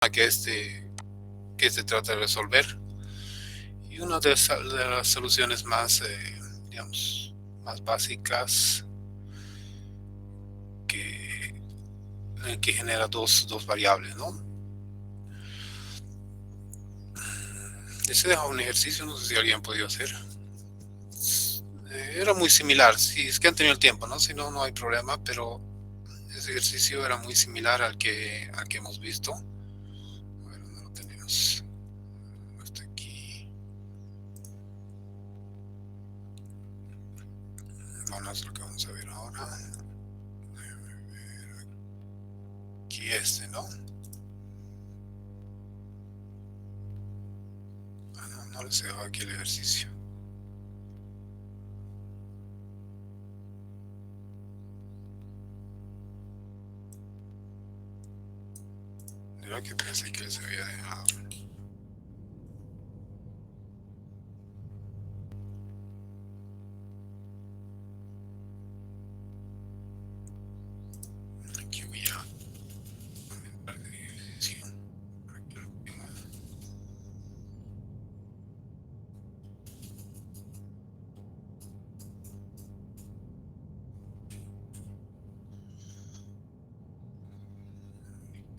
que este trata de resolver. Y una de las soluciones más, digamos, más básicas que, que genera dos variables, ¿no? Ese deja un ejercicio, no sé si alguien ha podido hacer. Era muy similar, si es que han tenido el tiempo, ¿no? Si no, no hay problema, pero ese ejercicio era muy similar al que hemos visto. A ver, ¿dónde lo tenemos? Está aquí. Bueno, es lo que vamos a ver ahora. Aquí este, ¿no? Ah, no, no les he dejado aquí el ejercicio. Era que pensé que les había dejado. Aquí voy a aumentar el ejercicio para que lo tengan.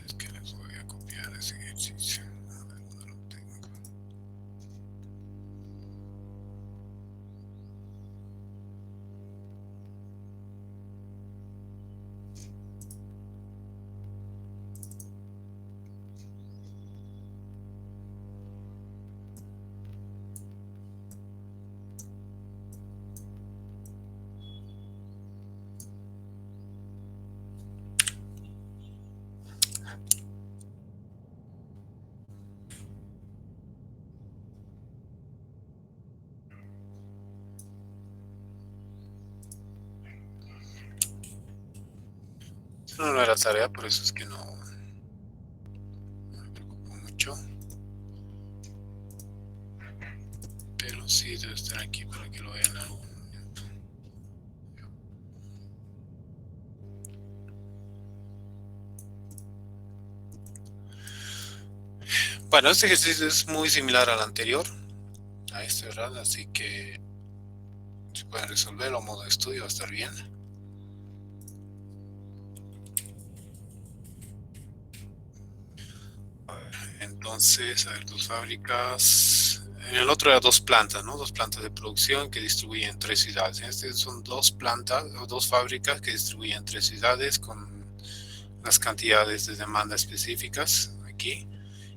Es que les voy a copiar ese ejercicio. A ver dónde lo tengo. Eso no era tarea, por eso es que no me preocupo mucho. Pero sí debe estar aquí para que lo vean en algún momento. Bueno, este ejercicio es muy similar al anterior, a este, ¿verdad? Así que si pueden resolverlo a modo de estudio va a estar bien. A ver, entonces, a ver, dos fábricas. En el otro era dos plantas, ¿no? Dos plantas de producción que distribuyen tres ciudades. En este son dos plantas o dos fábricas que distribuyen tres ciudades con las cantidades de demanda específicas aquí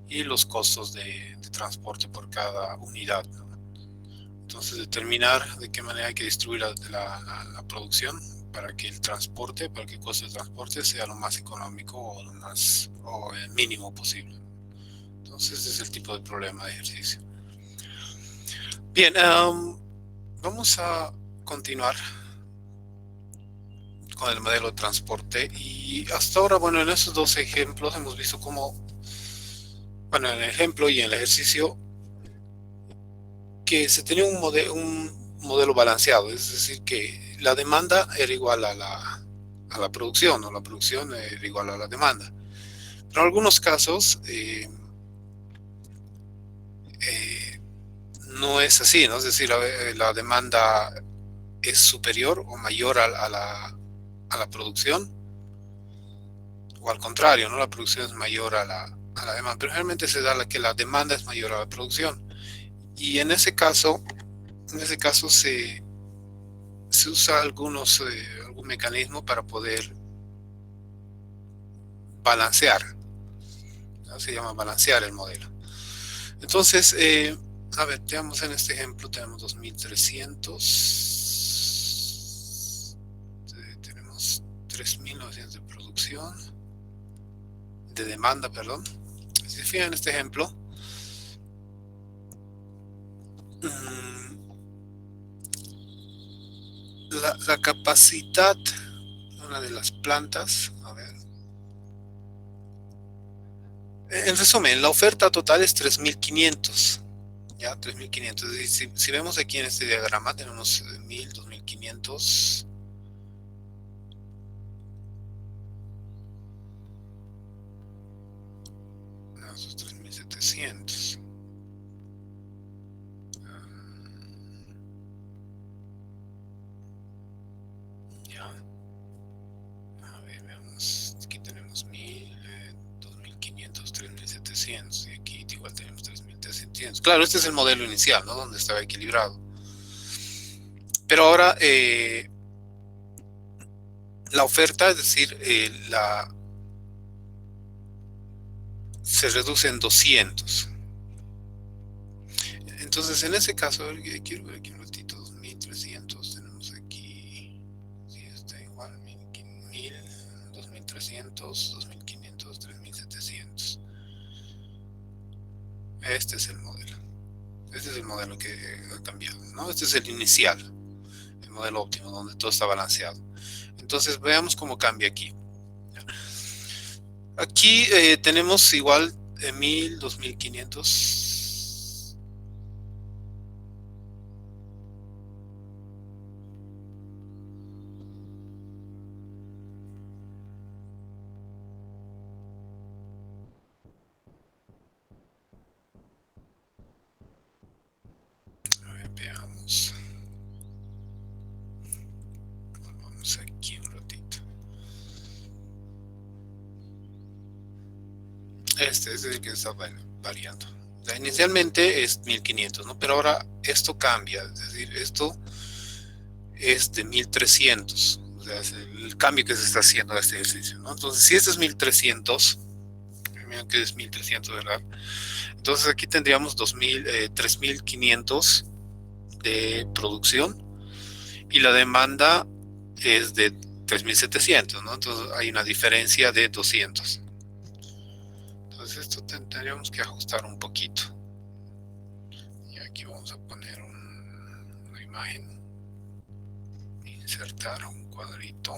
y los costos de transporte por cada unidad, ¿no? Entonces, determinar de qué manera hay que distribuir la producción para que el transporte, para que el costo de transporte sea lo más económico o lo más o el mínimo posible. Entonces, ese es el tipo de problema de ejercicio. Bien, vamos a continuar con el modelo de transporte y hasta ahora, bueno, en estos dos ejemplos hemos visto cómo, bueno, en el ejemplo y en el ejercicio, que se tenía un modelo balanceado, es decir, que la demanda era igual a la producción, o la producción era igual a la demanda. Pero en algunos casos eh, no es así, ¿no? Es decir, la demanda es superior o mayor a la producción, o al contrario, ¿no? La producción es mayor a la demanda, pero generalmente se da que la demanda es mayor a la producción. Y en ese caso se usa algún mecanismo para poder balancear, ¿no? Se llama balancear el modelo. Entonces, a ver, tenemos en este ejemplo, tenemos 2300, tenemos 3900 de producción, de demanda, perdón. Si se fijan en este ejemplo, la capacidad, una de las plantas, a ver, en resumen, la oferta total es 3500. Ya, 3500. Si vemos aquí en este diagrama, tenemos 1000, 2500. esos 3700. Ya. A ver, veamos. Aquí tenemos 1000, 2500, 3700. Y aquí igual tenemos 3700. Claro, este es el modelo inicial, ¿no? Donde estaba equilibrado. Pero ahora la oferta, es decir, se reduce en 200. Entonces, en ese caso, quiero ver aquí un ratito, 2300, tenemos aquí, si está igual, 1000, 2300, 2500, 3700. Este es el modelo. Este es el modelo que ha cambiado, ¿no? Este es el inicial, el modelo óptimo, donde todo está balanceado. Entonces, veamos cómo cambia aquí. Aquí tenemos igual 1000, 2500. A ver, veamos. Vamos aquí un ratito. Este es el que está variando. O sea, inicialmente es 1500, ¿no? Pero ahora esto cambia, es decir, esto es de 1300. O sea, es el cambio que se está haciendo de este ejercicio, ¿no? Entonces, si este es 1300, miren que es 1300, ¿verdad? Entonces aquí tendríamos 3500 de producción y la demanda es de 3700, ¿no? Entonces hay una diferencia de 200. Entonces esto tendríamos que ajustar un poquito. Y aquí vamos a poner una imagen. Insertar un cuadrito.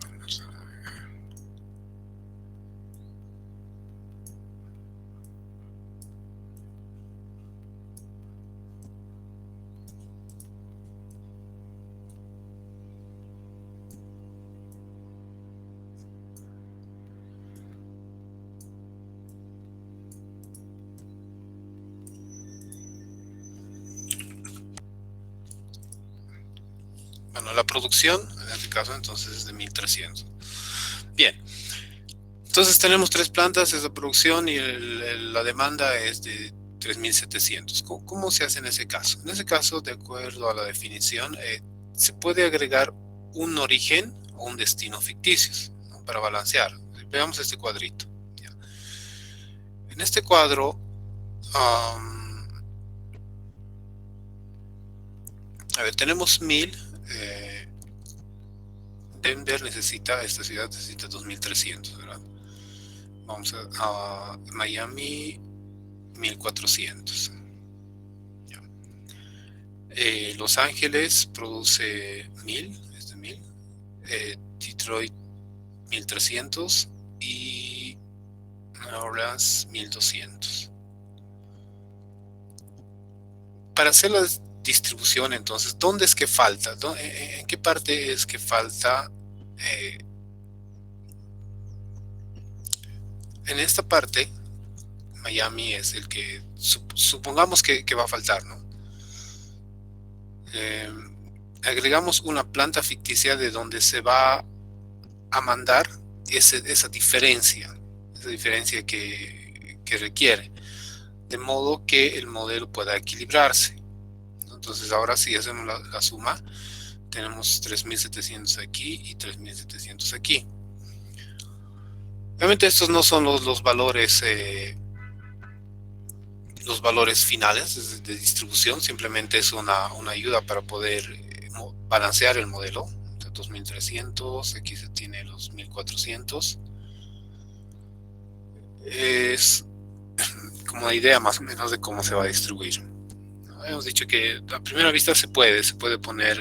Vamos a ver. Bueno, la producción, en este caso, entonces es de 1300. Bien. Entonces tenemos tres plantas, es la producción y la demanda es de 3700. ¿Cómo se hace en ese caso? En ese caso, de acuerdo a la definición, se puede agregar un origen o un destino ficticios, ¿no? Para balancear. Veamos este cuadrito. ¿Ya? En este cuadro, a ver, tenemos 1000. Denver necesita, esta ciudad necesita 2300, ¿verdad? Vamos a Miami, 1400. Ya. Los Ángeles produce 1000, es de 1000. Detroit, 1300. Y Nueva Orleans, 1200. Para hacer la distribución, entonces, ¿dónde es que falta? ¿En qué parte es que falta? En esta parte, Miami es el que supongamos que va a faltar, ¿no? Agregamos una planta ficticia de donde se va a mandar esa diferencia que requiere, de modo que el modelo pueda equilibrarse. Entonces ahora si hacemos la suma, tenemos 3700 aquí y 3700 aquí. Obviamente estos no son los valores finales de distribución, simplemente es una ayuda para poder balancear el modelo. 2300, aquí se tiene los 1400. Es como una idea más o menos de cómo se va a distribuir. Hemos dicho que a primera vista se puede poner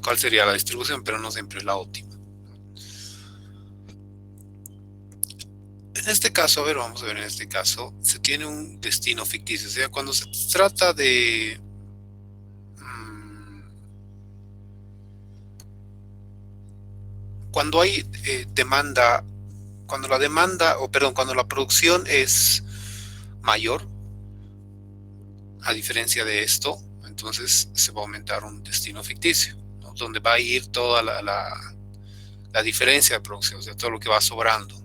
cuál sería la distribución, pero no siempre es la óptima. En este caso, a ver, vamos a ver, en este caso, se tiene un destino ficticio. O sea, cuando se trata de... cuando hay demanda, cuando la demanda, o perdón, cuando la producción es mayor, a diferencia de esto, entonces se va a aumentar un destino ficticio, ¿no? Donde va a ir toda la diferencia de producción, o sea, todo lo que va sobrando.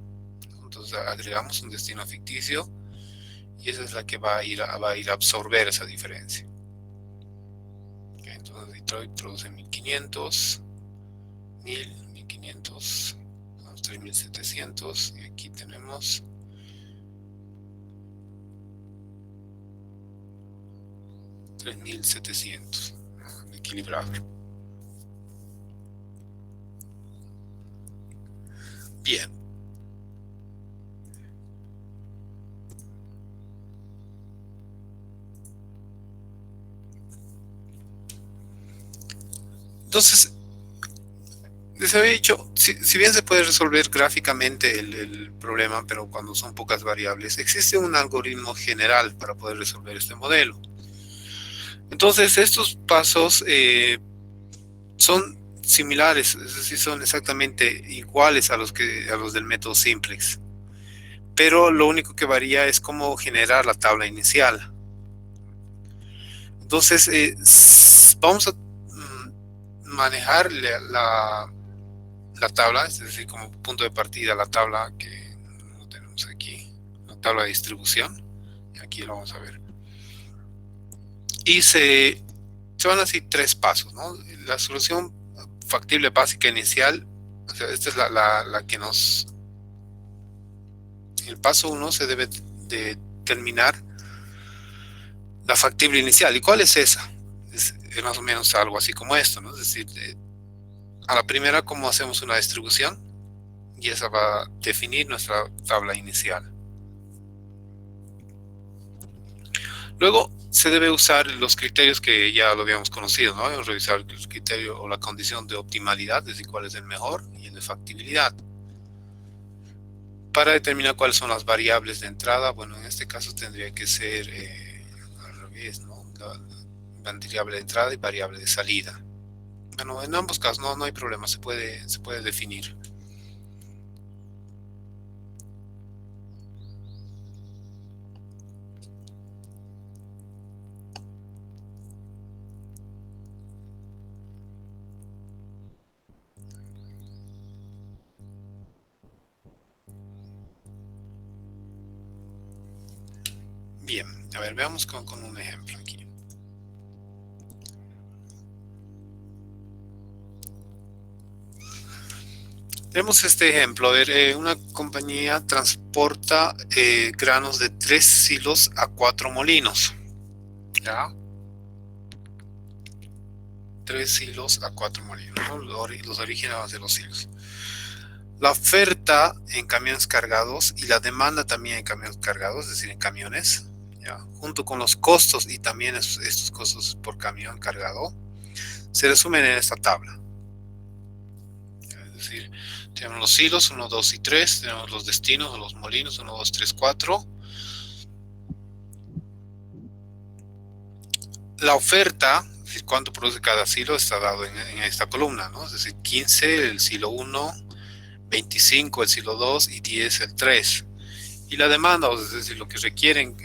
Entonces agregamos un destino ficticio y esa es la que va a ir a absorber esa diferencia. Okay, entonces Detroit produce 1500, 1500, 3700 y aquí tenemos 3700, equilibrado. Bien. Entonces, les había dicho, si bien se puede resolver gráficamente el problema, pero cuando son pocas variables, existe un algoritmo general para poder resolver este modelo. Entonces, estos pasos son similares, es decir, son exactamente iguales a los del método simplex. Pero lo único que varía es cómo generar la tabla inicial. Entonces, vamos a manejar la tabla, es decir, como punto de partida la tabla que lo tenemos aquí, la tabla de distribución. Aquí lo vamos a ver. Y se van así tres pasos, ¿no? La solución factible básica inicial, o sea, esta es la que nos... El paso 1 se debe de determinar la factible inicial. ¿Y cuál es esa? Es más o menos algo así como esto, ¿no? Es decir, a la primera, ¿cómo hacemos una distribución? Y esa va a definir nuestra tabla inicial. Luego se debe usar los criterios que ya lo habíamos conocido, ¿no? Revisar el criterio o la condición de optimalidad, es decir, cuál es el mejor, y el de factibilidad. Para determinar cuáles son las variables de entrada, bueno, en este caso tendría que ser al revés, ¿no? La variable de entrada y variable de salida. Bueno, en ambos casos no hay problema, se puede definir. Bien, a ver, veamos con un ejemplo aquí. Tenemos este ejemplo. A ver, una compañía transporta granos de 3 silos a 4 molinos. ¿Ya? 3 silos a 4 molinos, ¿no? Los orígenes de los silos. La oferta en camiones cargados y la demanda también en camiones cargados, es decir, en camiones, ¿ya? Junto con los costos y también estos costos por camión cargado, se resumen en esta tabla. Es decir, tenemos los silos 1, 2 y 3, tenemos los destinos o los molinos 1, 2, 3, 4. La oferta, es decir, cuánto produce cada silo, está dado en esta columna, ¿no? Es decir, 15 el silo 1, 25 el silo 2 y 10 el 3. Y la demanda, es decir, lo que requieren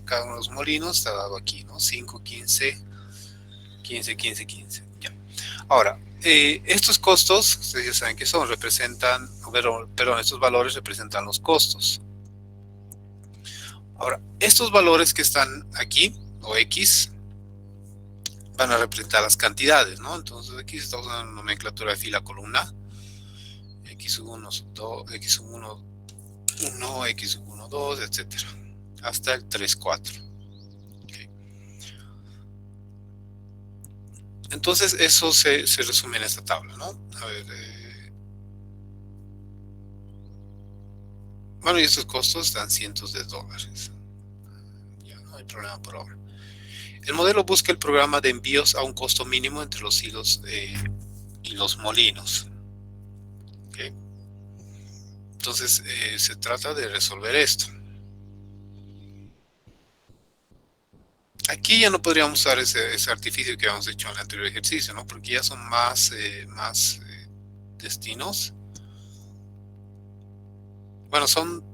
cada uno de los molinos, está dado aquí, ¿no? 5, 15, 15, 15, 15. Ya. Ahora, estos costos, ustedes ya saben que son, representan, perdón, estos valores representan los costos. Ahora, estos valores que están aquí, o X, van a representar las cantidades, ¿no? Entonces aquí se está usando nomenclatura de fila columna. X1, 2, X1, 1, X1, 2, etcétera, hasta el 3, 4. Okay. Entonces eso se resume en esta tabla, ¿no? A ver, bueno, y estos costos están cientos de dólares. Ya no hay problema por ahora. El modelo busca el programa de envíos a un costo mínimo entre los hilos y los molinos. Okay. Entonces se trata de resolver esto. Aquí ya no podríamos usar ese artificio que habíamos hecho en el anterior ejercicio, ¿no? Porque ya son más destinos. Bueno, son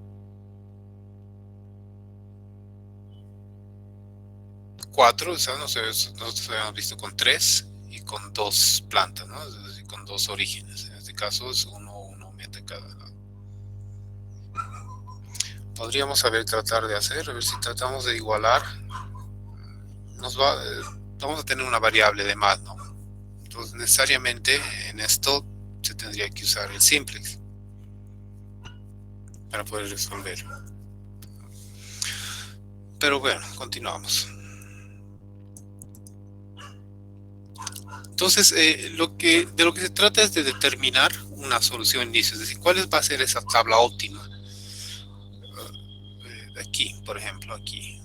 4, o sea, nosotros habíamos visto con 3 y con 2 plantas, ¿no? Es decir, con 2 orígenes. En este caso es uno mete cada lado. Podríamos tratar de hacer, a ver si tratamos de igualar. Vamos a tener una variable de más, ¿no? Entonces necesariamente en esto se tendría que usar el simplex para poder resolver. Pero bueno, continuamos. Entonces, de lo que se trata es de determinar una solución inicio, es decir, cuál va a ser esa tabla óptima. Aquí, por ejemplo, aquí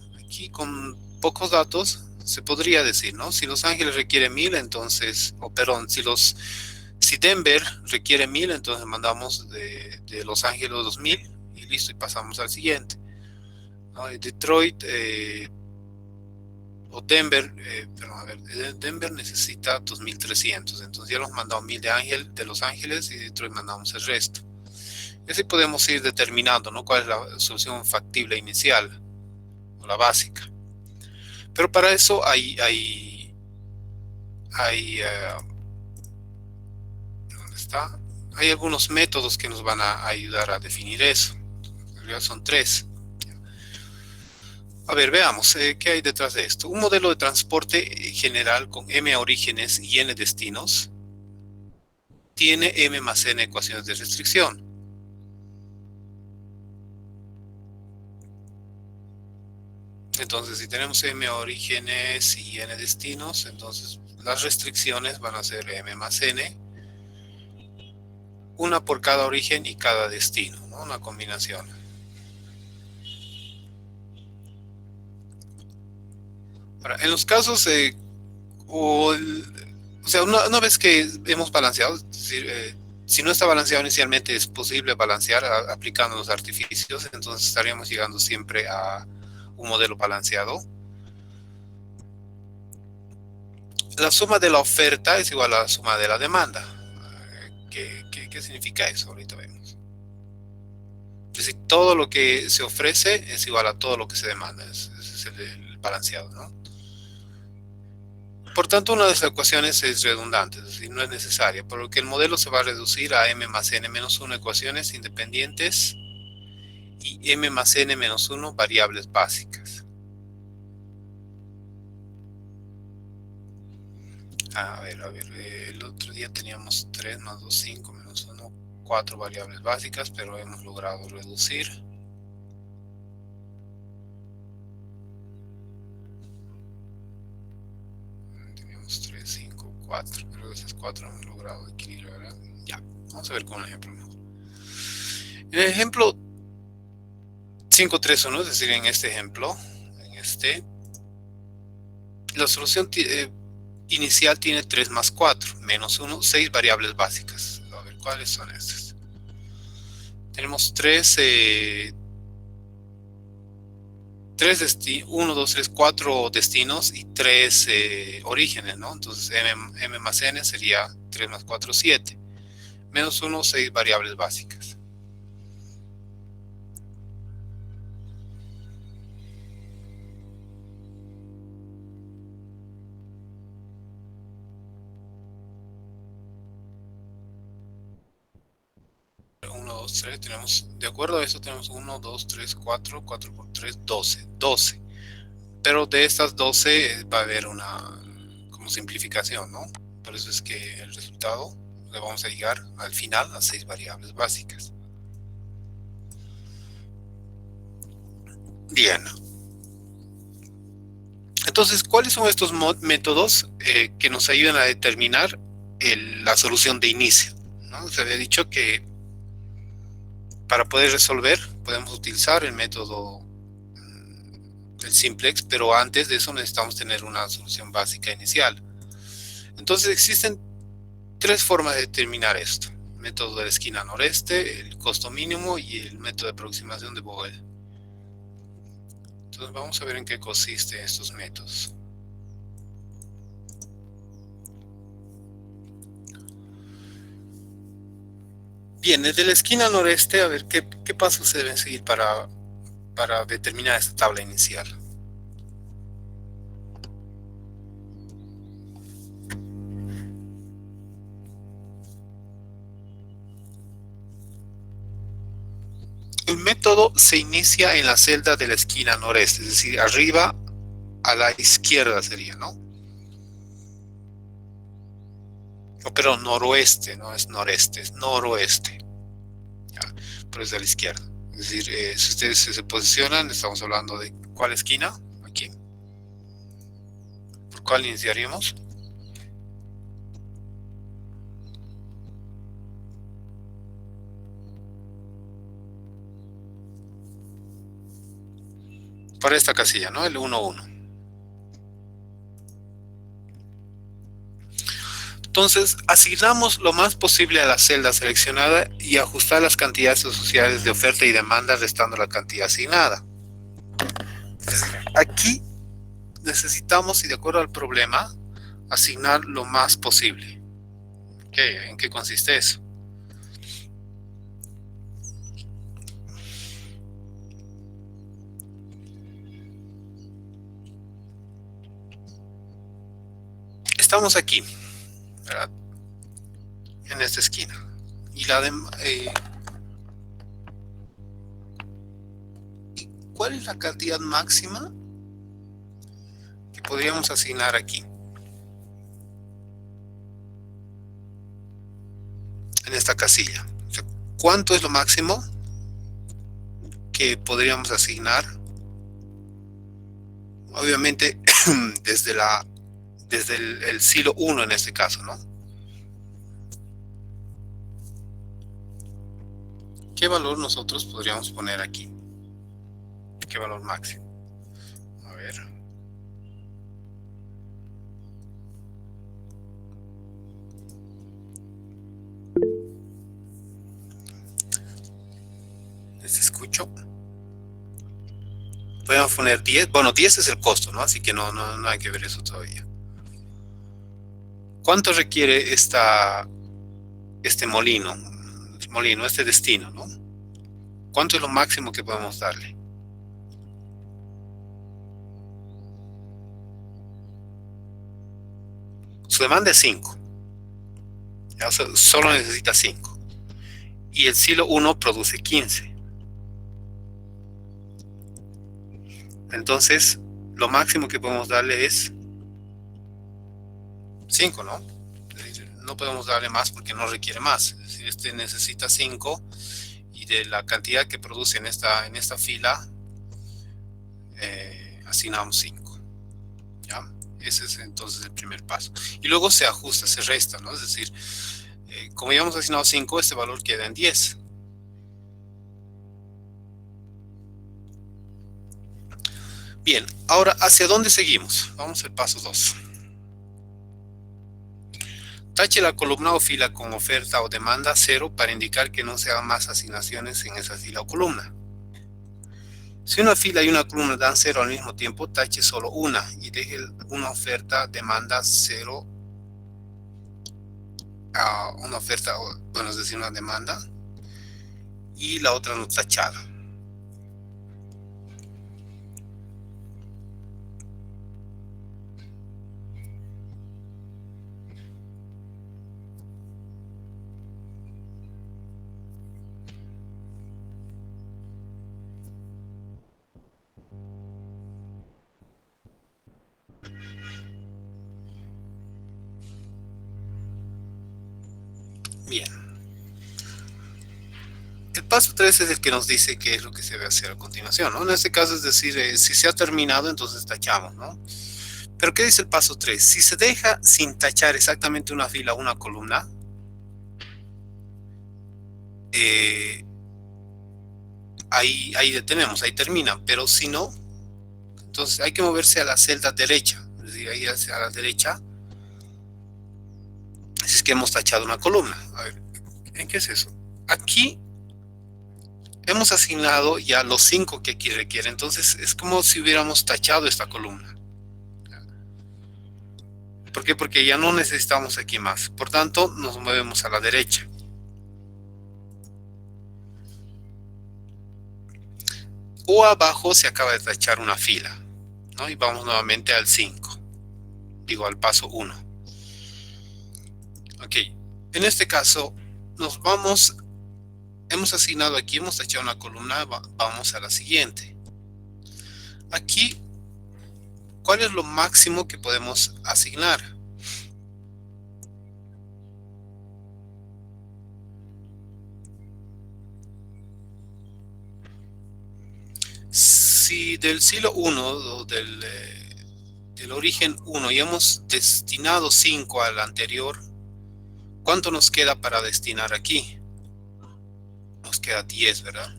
con pocos datos se podría decir, ¿no? Si Los Ángeles requiere 1000, entonces, perdón, si Denver requiere 1000, entonces mandamos de Los Ángeles 2000 y listo, y pasamos al siguiente, ¿no? Detroit o Denver, perdón, a ver, Denver necesita 2300, entonces ya hemos mandado 1000 de Los Ángeles y Detroit mandamos el resto. Y así podemos ir determinando, ¿no?, cuál es la solución factible inicial o la básica. Pero para eso ¿dónde está? Hay algunos métodos que nos van a ayudar a definir eso. En realidad son 3. A ver, veamos, ¿qué hay detrás de esto? Un modelo de transporte general con m orígenes y n destinos tiene m más n ecuaciones de restricción. Entonces, si tenemos m orígenes y n destinos, entonces las restricciones van a ser m más n, una por cada origen y cada destino, ¿no? Una combinación. Ahora, en los casos, o sea, una vez que hemos balanceado, es decir, si no está balanceado inicialmente, es posible balancear aplicando los artificios, entonces estaríamos llegando siempre a un modelo balanceado. La suma de la oferta es igual a la suma de la demanda. ¿Qué significa eso? Ahorita vemos. Es decir, todo lo que se ofrece es igual a todo lo que se demanda. Ese es el balanceado, ¿no? Por tanto, una de las ecuaciones es redundante, es decir, no es necesaria, por lo que el modelo se va a reducir a m más n menos 1 ecuaciones independientes y m más n menos 1 variables básicas. A ver, el otro día teníamos 3 más 2, 5 menos 1, 4 variables básicas, pero hemos logrado reducir. Teníamos 3, 5, 4, pero esas 4 hemos logrado equilibrar, ¿verdad? Ya, vamos a ver con un ejemplo mejor. En el ejemplo 5, 3, 1, es decir, en este ejemplo, la solución inicial tiene 3 más 4, menos 1, 6 variables básicas. A ver, ¿cuáles son estas? Tenemos 1, 2, 3, 4 destinos y 3 orígenes, ¿no? Entonces m más n sería 3 más 4, 7. Menos 1, 6 variables básicas. Tenemos, de acuerdo a eso, tenemos 1, 2, 3, 4, 4 por 3, 12. 12. Pero de estas 12 va a haber una como simplificación, ¿no? Por eso es que el resultado le vamos a llegar al final a 6 variables básicas. Bien. Entonces, ¿cuáles son estos métodos que nos ayudan a determinar la solución de inicio, ¿no? Se había dicho que para poder resolver podemos utilizar el método del simplex, pero antes de eso necesitamos tener una solución básica inicial. Entonces existen 3 formas de determinar esto. método de la esquina noreste, el costo mínimo y el método de aproximación de Vogel. Entonces vamos a ver en qué consisten estos métodos. Bien, desde la esquina noreste, a ver qué pasos se deben seguir para determinar esta tabla inicial. El método se inicia en la celda de la esquina noreste, es decir, arriba a la izquierda sería, ¿no? No, pero noroeste, no es noreste, es noroeste. ¿Ya? Pero es de la izquierda. Es decir, si ustedes se posicionan, estamos hablando de ¿cuál esquina? Aquí. ¿Por cuál iniciaríamos? Para esta casilla, ¿no? El 1, 1. Entonces, asignamos lo más posible a la celda seleccionada y ajustar las cantidades asociadas de oferta y demanda restando la cantidad asignada. Aquí necesitamos, y de acuerdo al problema, asignar lo más posible. ¿En qué consiste eso? Estamos aquí, ¿verdad? En esta esquina. Y ¿cuál es la cantidad máxima que podríamos asignar aquí? En esta casilla. O sea, ¿cuánto es lo máximo que podríamos asignar? Obviamente desde el silo 1 en este caso, ¿no? ¿Qué valor nosotros podríamos poner aquí? ¿Qué valor máximo? A ver. ¿Les escucho? Podemos poner 10. Bueno, 10 es el costo, ¿no? Así que no hay que ver eso todavía. ¿Cuánto requiere este molino? Este destino, ¿no? ¿Cuánto es lo máximo que podemos darle? Su demanda es 5. O sea, solo necesita 5. Y el silo 1 produce 15. Entonces, lo máximo que podemos darle es 5, ¿no? No podemos darle más porque no requiere más. Es decir, este necesita 5 y de la cantidad que produce en esta fila, asignamos 5. ¿Ya? Ese es entonces el primer paso. Y luego se ajusta, se resta, ¿no? Es decir, como ya hemos asignado 5, este valor queda en 10. Bien, ahora, ¿hacia dónde seguimos? Vamos al paso 2. Tache la columna o fila con oferta o demanda 0 para indicar que no se hagan más asignaciones en esa fila o columna. Si una fila y una columna dan 0 al mismo tiempo, tache solo una y deje una oferta demanda 0 a una oferta, bueno, es decir, una demanda, y la otra no tachada. Bien. El paso 3 es el que nos dice qué es lo que se debe hacer a continuación, ¿no? En este caso es decir, si se ha terminado, entonces tachamos, ¿no? Pero ¿qué dice el paso 3? Si se deja sin tachar exactamente una fila o una columna, ahí detenemos, ahí termina. Pero si no, entonces hay que moverse a la celda derecha, es decir, ahí hacia la derecha, si es que hemos tachado una columna. A ver, qué es eso? Aquí hemos asignado ya los 5 que aquí requiere, entonces es como si hubiéramos tachado esta columna. ¿Por qué? Porque ya no necesitamos aquí más. Por tanto, nos movemos a la derecha. O abajo se acaba de tachar una fila, ¿no? Y vamos nuevamente al 5. Digo, al paso 1. Ok. En este caso, nos vamos. Hemos asignado aquí, hemos tachado una columna. Vamos a la siguiente. Aquí, ¿cuál es lo máximo que podemos asignar? Si del silo 1 o del origen 1 y hemos destinado 5 al anterior, ¿cuánto nos queda para destinar aquí? Nos queda 10, ¿verdad?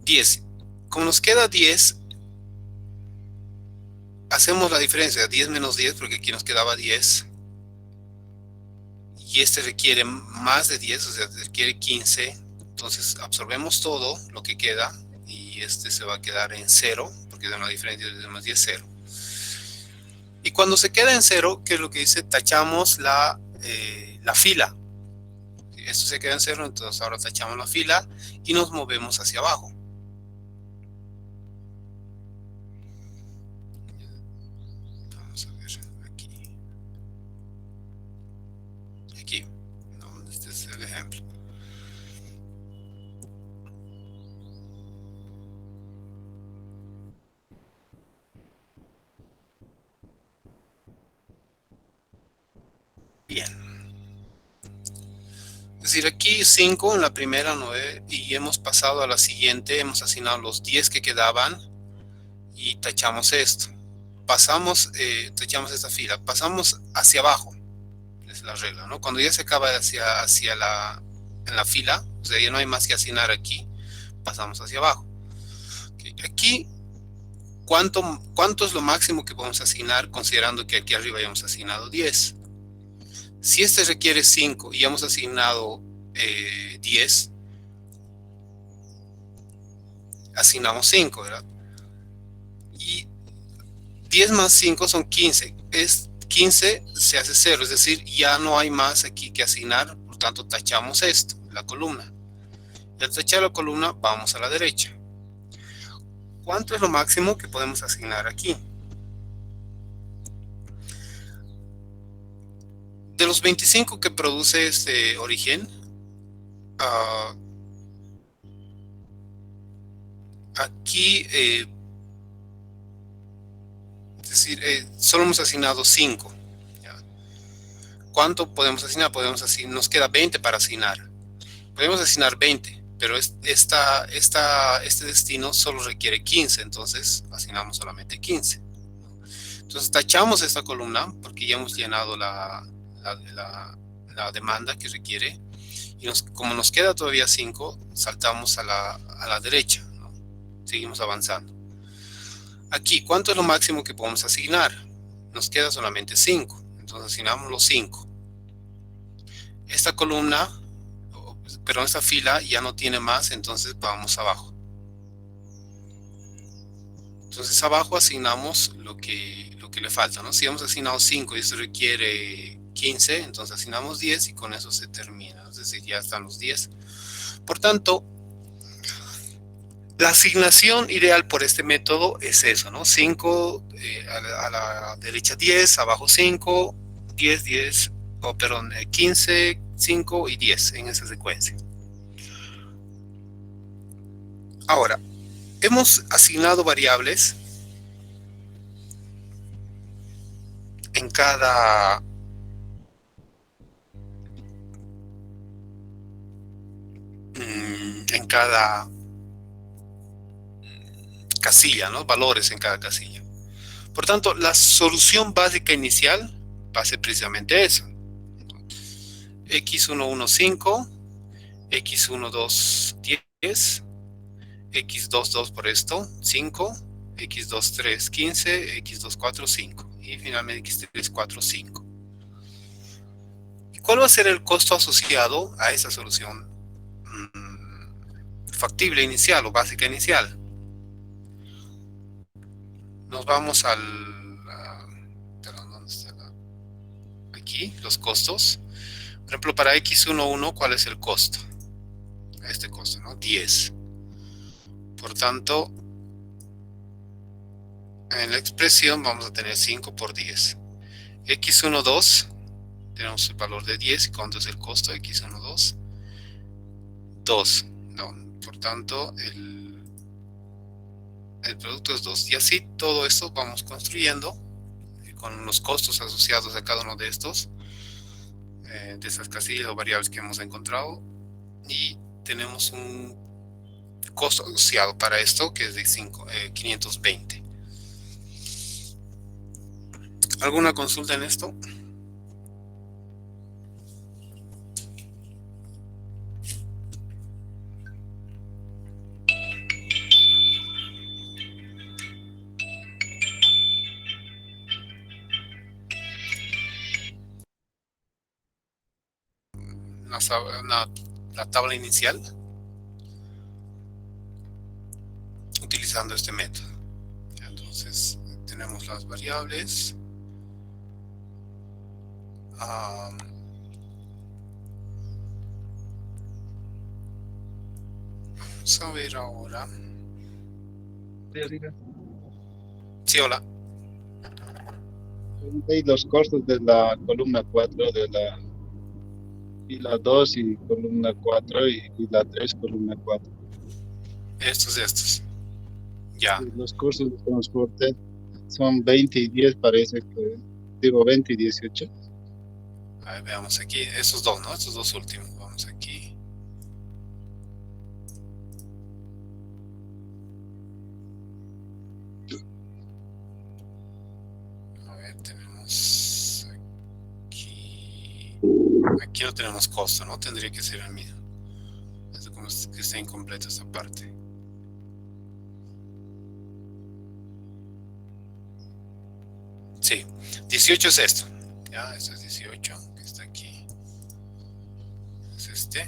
10. Como nos queda 10, hacemos la diferencia, 10 menos 10, porque aquí nos quedaba 10. Y este requiere más de 10, o sea, requiere 15. Entonces absorbemos todo lo que queda y este se va a quedar en 0, porque da una diferencia de 10 más 10, 0. Y cuando se queda en 0, ¿qué es lo que dice? Tachamos la fila. Esto se queda en 0, entonces ahora tachamos la fila y nos movemos hacia abajo. Vamos a ver aquí. Aquí. No, este es el ejemplo. Bien. Es decir, aquí 5 en la primera, 9, y hemos pasado a la siguiente, hemos asignado los 10 que quedaban y tachamos esto. Pasamos, tachamos esta fila, pasamos hacia abajo, es la regla, ¿no? Cuando ya se acaba en la fila, o sea, ya no hay más que asignar aquí, pasamos hacia abajo. Okay. Aquí, ¿cuánto es lo máximo que podemos asignar considerando que aquí arriba ya hemos asignado 10? Si este requiere 5 y hemos asignado 10, asignamos 5, ¿verdad? Y 10 más 5 son 15. 15 se hace 0, es decir, ya no hay más aquí que asignar, por tanto tachamos esto, la columna. Y al tachar la columna, vamos a la derecha. ¿Cuánto es lo máximo que podemos asignar aquí? De los 25 que produce este origen, aquí, es decir, solo hemos asignado 5. ¿Cuánto podemos asignar? Nos queda 20 para asignar. Podemos asignar 20, pero este destino solo requiere 15, entonces asignamos solamente 15. Entonces tachamos esta columna porque ya hemos llenado la demanda que requiere. Y como nos queda todavía 5, saltamos a la derecha, ¿no? Seguimos avanzando. Aquí, ¿cuánto es lo máximo que podemos asignar? Nos queda solamente 5, entonces asignamos los 5. Esta columna, pero esta fila ya no tiene más, entonces vamos abajo. Entonces abajo asignamos lo que le falta, ¿no? Si hemos asignado 5 y esto requiere 15, entonces asignamos 10 y con eso se termina, es decir, ya están los 10. Por tanto, la asignación ideal por este método es eso, ¿no? 5, a la derecha 10, abajo 5, 10, 10, oh, perdón, 15, 5 y 10 en esa secuencia. Ahora, hemos asignado variables en cada casilla, ¿no? Valores en cada casilla. Por tanto, la solución básica inicial va a ser precisamente eso. X115, X12, 10, X22 por esto, 5, X23, 15, X24, 5 y finalmente X34, 5. ¿Y cuál va a ser el costo asociado a esa solución factible inicial o básica inicial? Nos vamos al... perdón, ¿dónde está aquí, los costos. Por ejemplo, para x11, ¿cuál es el costo? Este costo, ¿no? 10. Por tanto, en la expresión vamos a tener 5 por 10. x12, tenemos el valor de 10. ¿Y cuánto es el costo de x12? 2. No, por tanto, el producto es 2. Y así todo esto vamos construyendo con los costos asociados a cada uno de estos, de esas casillas o variables que hemos encontrado. Y tenemos un costo asociado para esto que es de 520. ¿Alguna consulta en esto? La tabla inicial utilizando este método. Entonces tenemos las variables. Vamos a ver ahora. Sí, hola. Y los costos de la columna 4 de la fila 2 y columna 4 y la 3 columna 4. Estos. Ya. Y los costos de transporte son 20 y 10, parece que, digo 20 y 18. A ver, veamos aquí. Estos dos, ¿no? Estos dos últimos. Vamos aquí. A ver, tenemos aquí. Aquí no tenemos costo, ¿no? Tendría que ser el mismo. Es como que está incompleta esta parte. Sí, 18 es esto. Ya, esto es 18, que está aquí. Es este.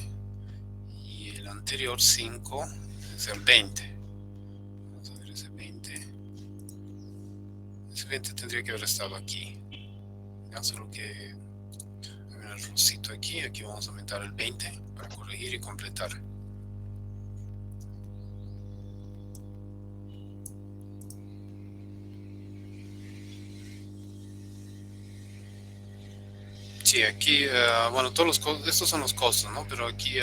Y el anterior 5 es el 20. Vamos a ver ese 20. Ese 20 tendría que haber estado aquí. Ya, solo que hay un errorcito aquí. Aquí vamos a aumentar el 20 para corregir y completar. Sí, aquí, bueno, todos los estos son los costos, ¿no? Pero aquí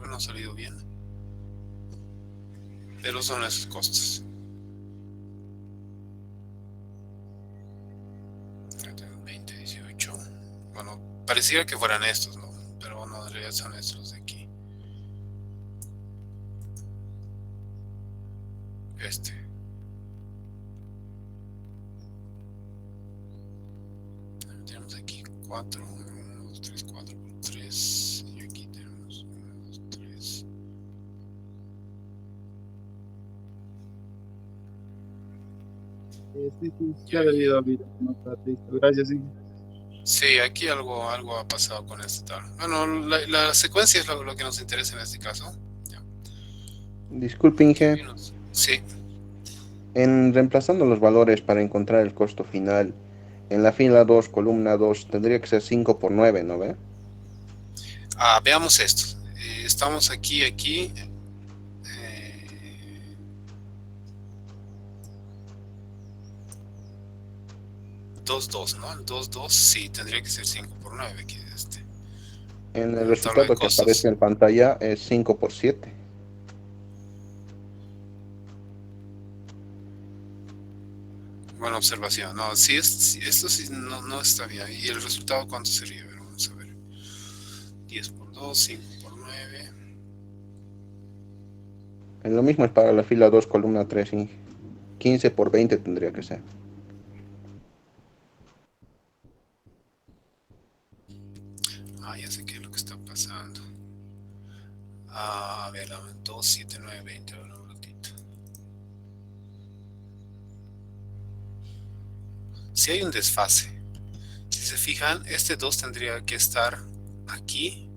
no ha salido bien. Pero son esos costos. Ya tengo 20, 18. Bueno, pareciera que fueran estos, ¿no? Pero bueno, en realidad son estos de aquí. Este. Tenemos aquí 4. 1, 2, 3, 4 por 3. Y aquí tenemos 1, 2, 3. Sí, ya ha debido haber. Gracias, sí. Sí, aquí algo ha pasado con este tal. Bueno, la secuencia es lo que nos interesa en este caso. Ya. Disculpe, Inge. Sí. En reemplazando los valores para encontrar el costo final, en la fila 2, columna 2, tendría que ser 5 por 9, ¿no ve? Veamos esto. Estamos aquí. 2, ¿no? El 2, sí, tendría que ser 5 por 9, que es este. En el La tabla de resultado que aparece costos. en pantalla es 5 por 7. Buena observación. No, sí, esto sí no está bien. ¿Y el resultado cuánto sería? A ver, vamos a ver. 10 por 2, 5 por 9. Lo mismo es para la fila 2, columna 3, Inge. 15 por 20 tendría que ser. Ya sé qué es lo que está pasando. A ver, 2, 7, 9, 20. A ver, un ratito. Si hay un desfase. Si se fijan, este 2 tendría que estar aquí,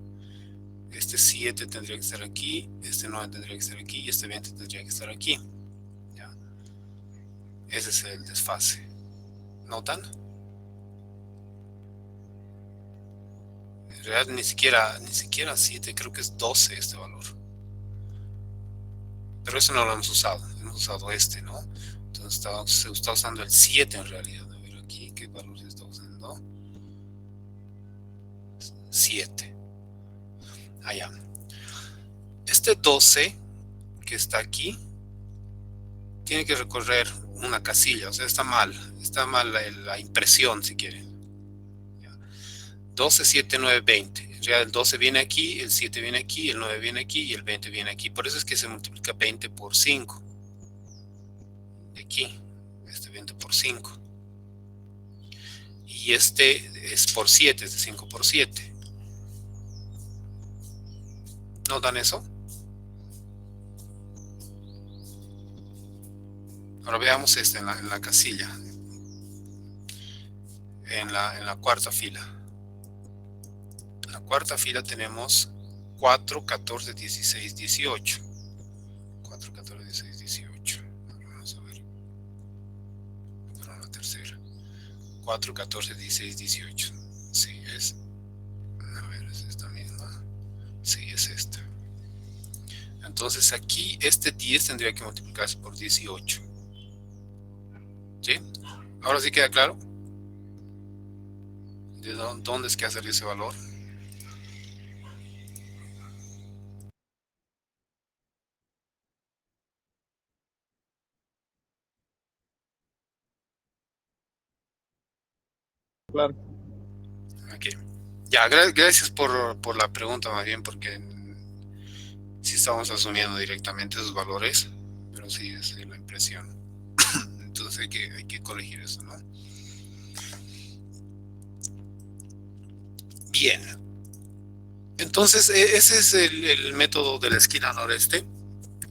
este 7 tendría que estar aquí, este 9 tendría que estar aquí y este 20 tendría que estar aquí. ¿Ya? Ese es el desfase. ¿Notan? En realidad ni siquiera 7, creo que es 12 este valor. Pero eso no lo hemos usado, hemos usado este, ¿no? Entonces se está usando el 7 en realidad. A ver aquí, ¿qué valor se está usando? 7. Allá. Este 12 que está aquí tiene que recorrer una casilla, o sea, está mal la impresión si quieren. 12, 7, 9, 20. En realidad el 12 viene aquí, el 7 viene aquí, el 9 viene aquí y el 20 viene aquí. Por eso es que se multiplica 20 por 5. De aquí, este 20 por 5. Y este es por 7, es de 5 por 7. ¿Notan eso? Ahora veamos este en la casilla. En la cuarta fila. En la cuarta fila tenemos 4, 14, 16, 18. 4, 14, 16, 18. Vamos a ver. Para la tercera. 4, 14, 16, 18. Sí, es. A ver, es esta misma. Sí, es esta. Entonces aquí este 10 tendría que multiplicarse por 18. ¿Sí? Ahora sí queda claro. ¿De dónde es que hacer ese valor? Claro. Ok. Ya, gracias por la pregunta más bien, porque sí estamos asumiendo directamente esos valores, pero sí es la impresión. Entonces hay que corregir eso, ¿no? Bien. Entonces, ese es el método de la esquina noreste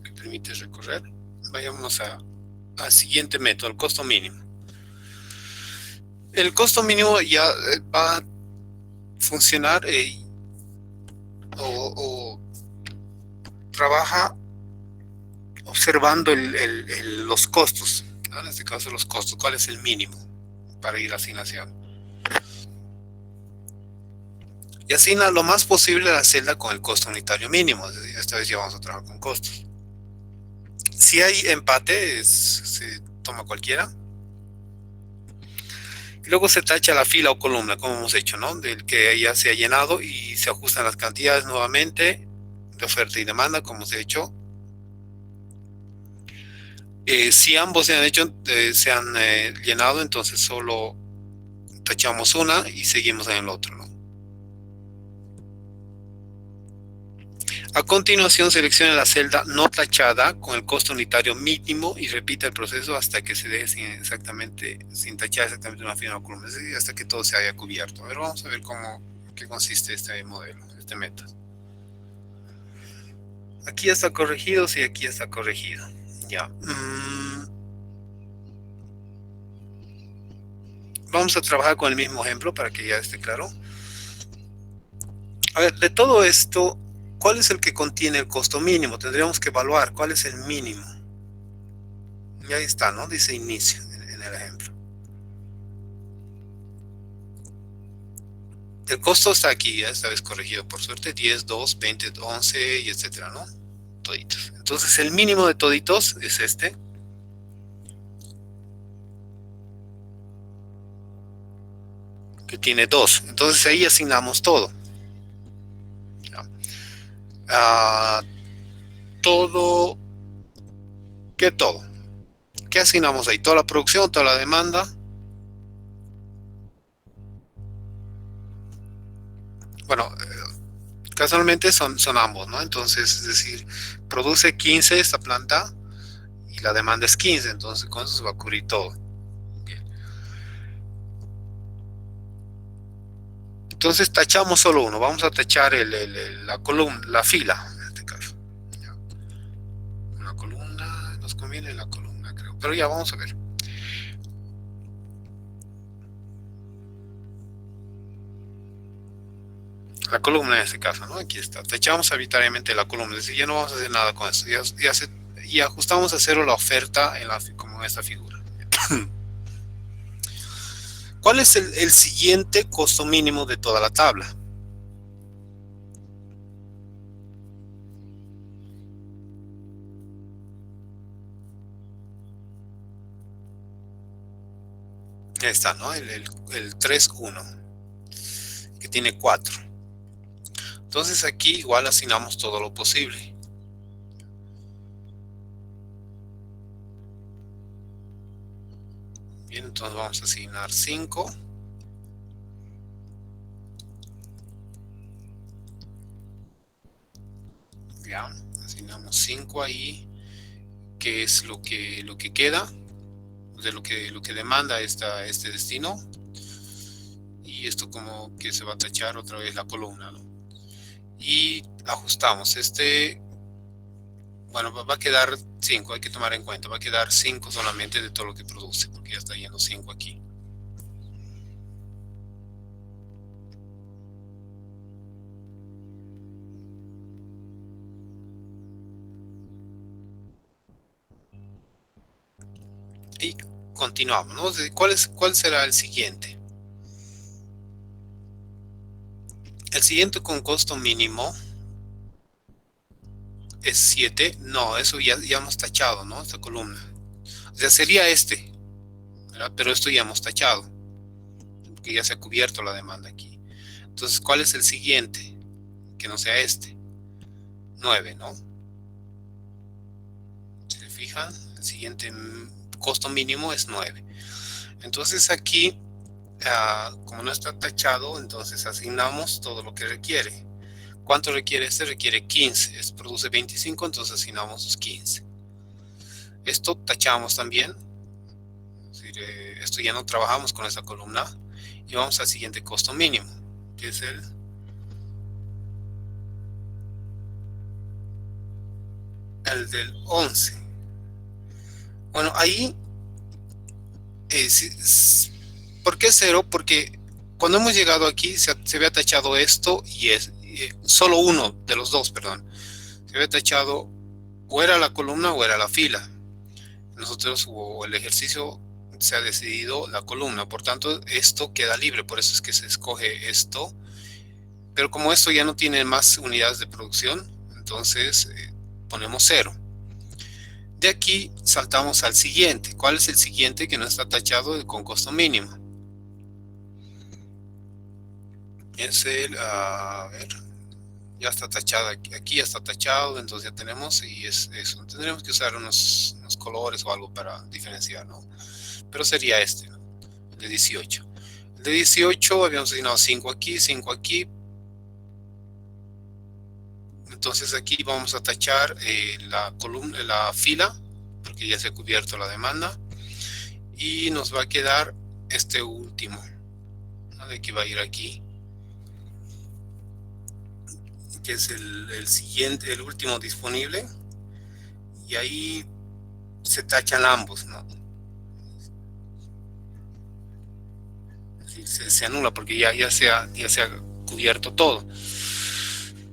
que permite recorrer. Vayamos al siguiente método, el costo mínimo. El costo mínimo ya va a funcionar o trabaja observando los costos, ¿no? En este caso los costos, ¿cuál es el mínimo para ir a asignación? Y asigna lo más posible a la celda con el costo unitario mínimo. Esta vez ya vamos a trabajar con costos. Si hay empate, se toma cualquiera. Y luego se tacha la fila o columna, como hemos hecho, ¿no? Del que ya se ha llenado y se ajustan las cantidades nuevamente de oferta y demanda, como se ha hecho. Si ambos se han hecho, se han llenado, entonces solo tachamos una y seguimos en el otro, ¿no? A continuación, seleccione la celda no tachada con el costo unitario mínimo y repita el proceso hasta que se deje sin tachar exactamente una fila o columna, es decir, hasta que todo se haya cubierto. A ver, vamos a ver qué consiste este modelo, este método. Aquí ya está corregido, sí, aquí ya está corregido. Ya. Vamos a trabajar con el mismo ejemplo para que ya esté claro. A ver, de todo esto, ¿cuál es el que contiene el costo mínimo? Tendríamos que evaluar cuál es el mínimo. Y ahí está, ¿no? Dice inicio en el ejemplo. El costo está aquí, ya esta vez corregido por suerte, 10, 2, 20, 11 y etcétera, ¿no? Toditos. Entonces el mínimo de toditos es este. Que tiene 2. Entonces ahí asignamos todo. Todo. ¿Qué todo? ¿Qué asignamos ahí? ¿Toda la producción, toda la demanda? Bueno, casualmente son ambos, ¿no? Entonces, es decir, produce 15 esta planta y la demanda es 15, entonces con eso se va a cubrir todo. Bien. Entonces tachamos solo uno, vamos a tachar la columna, la fila, en este caso. Ya. Una columna, nos conviene la columna, creo, pero ya vamos a ver. La columna en este caso, ¿no? Aquí está. Tachamos arbitrariamente la columna, es decir, ya no vamos a hacer nada con esto. Y ajustamos a cero la oferta como en esta figura. ¿Cuál es el siguiente costo mínimo de toda la tabla? Ahí está, ¿no? El 3.1, que tiene 4. Entonces aquí igual asignamos todo lo posible. Bien, entonces vamos a asignar 5. Ya, asignamos 5 ahí, que es lo que queda, de lo que demanda este destino. Y esto como que se va a tachar otra vez la columna, ¿no? Y ajustamos bueno, va a quedar 5, hay que tomar en cuenta, va a quedar 5 solamente de todo lo que produce, porque ya está yendo 5 aquí. Y continuamos, ¿no? ¿Cuál será el siguiente? El siguiente con costo mínimo es 7. No, eso ya hemos tachado, ¿no? Esta columna. O sea, sería ¿verdad? Pero esto ya hemos tachado, porque ya se ha cubierto la demanda aquí. Entonces, ¿cuál es el siguiente? Que no sea 9, ¿no? Si se fijan, el siguiente costo mínimo es 9. Entonces aquí, como no está tachado, entonces asignamos todo lo que requiere. ¿Cuánto requiere este? Requiere 15. Este produce 25, entonces asignamos los 15. Esto tachamos también. Es decir, esto ya no trabajamos con esa columna. Y vamos al siguiente costo mínimo, que es el del 11. Bueno, ahí, ¿por qué 0? Porque cuando hemos llegado aquí se había tachado esto y solo uno de los dos, perdón. Se había tachado o era la columna o era la fila. Nosotros, o el ejercicio, se ha decidido la columna, por tanto esto queda libre, por eso es que se escoge esto. Pero como esto ya no tiene más unidades de producción, entonces ponemos 0. De aquí saltamos al siguiente. ¿Cuál es el siguiente que no está tachado con costo mínimo? Es a ver, ya está tachado aquí ya está tachado, entonces ya tenemos, y es eso. Tendremos que usar unos colores o algo para diferenciar, ¿no? Pero sería ¿no? El de 18. El de 18 habíamos asignado 5 aquí, 5 aquí. Entonces aquí vamos a tachar la columna, la fila, porque ya se ha cubierto la demanda. Y nos va a quedar este último, ¿no? De que va a ir aquí, que es el siguiente, el último disponible. Y ahí se tachan ambos, ¿no? Se anula porque ya se ha cubierto todo.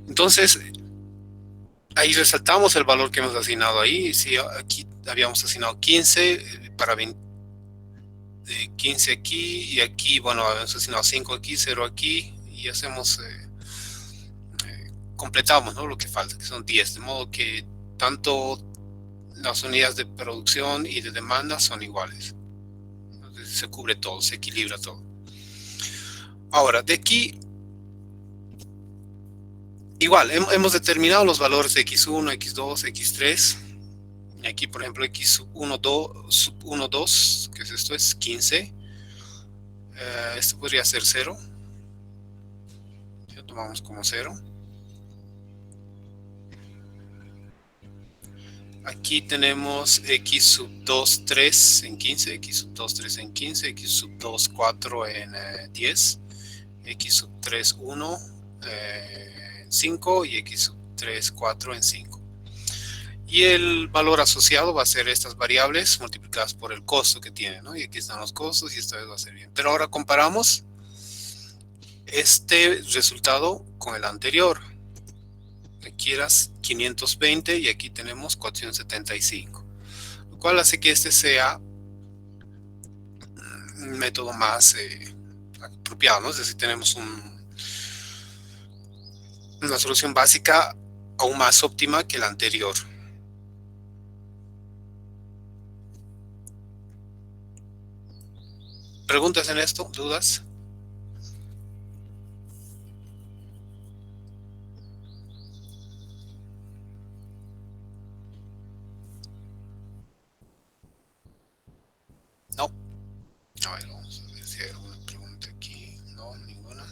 Entonces, ahí resaltamos el valor que hemos asignado ahí. Si aquí habíamos asignado 15 para 20, 15 aquí, y aquí, bueno, habíamos asignado 5 aquí, 0 aquí, y hacemos, completamos, ¿no? Lo que falta, que son 10, de modo que tanto las unidades de producción y de demanda son iguales. Entonces, se cubre todo, se equilibra todo. Ahora, de aquí, igual, hemos determinado los valores de x1, x2, x3. Y aquí, por ejemplo, x1, 2, que es esto, es 15. Esto podría ser 0. Ya tomamos como 0. Aquí tenemos x sub 2, 3 en 15, x sub 2, 3 en 15, x sub 2, 4 en 10, x sub 3, 1 en 5 y x sub 3, 4 en 5. Y el valor asociado va a ser estas variables multiplicadas por el costo que tiene, ¿no? Y aquí están los costos y esta vez va a ser bien. Pero ahora comparamos este resultado con el anterior. Aquí eras 520 y aquí tenemos 475. Lo cual hace que este sea un método más apropiado, ¿no? Es decir, tenemos una solución básica aún más óptima que la anterior. ¿Preguntas en esto? ¿Dudas? No. A ver, vamos a ver si hay alguna pregunta aquí. No, ninguna.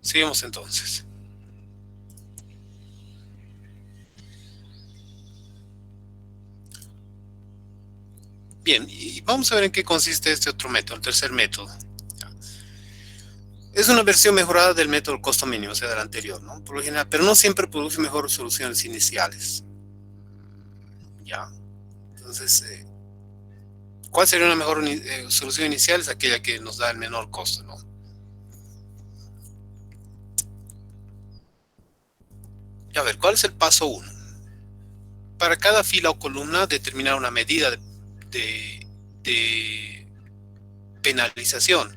Seguimos entonces. Bien, y vamos a ver en qué consiste este otro método, el tercer método. Es una versión mejorada del método costo mínimo, o sea, del anterior, ¿no? Por lo general, pero no siempre produce mejores soluciones iniciales. ¿Ya? Entonces, ¿cuál sería una mejor solución inicial? Es aquella que nos da el menor costo, ¿no? Y a ver, ¿cuál es el paso 1? Para cada fila o columna, determinar una medida de penalización,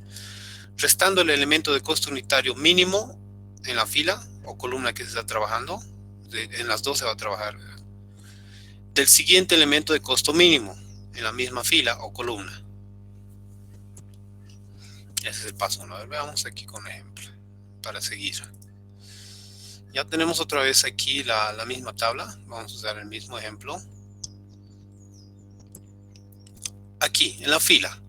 restando el elemento de costo unitario mínimo en la fila o columna que se está trabajando, en las dos se va a trabajar, del siguiente elemento de costo mínimo en la misma fila o columna. Ese es el paso 1. A ver, veamos aquí con ejemplo para seguir. Ya tenemos otra vez aquí la misma tabla. Vamos a usar el mismo ejemplo. Aquí, en la fila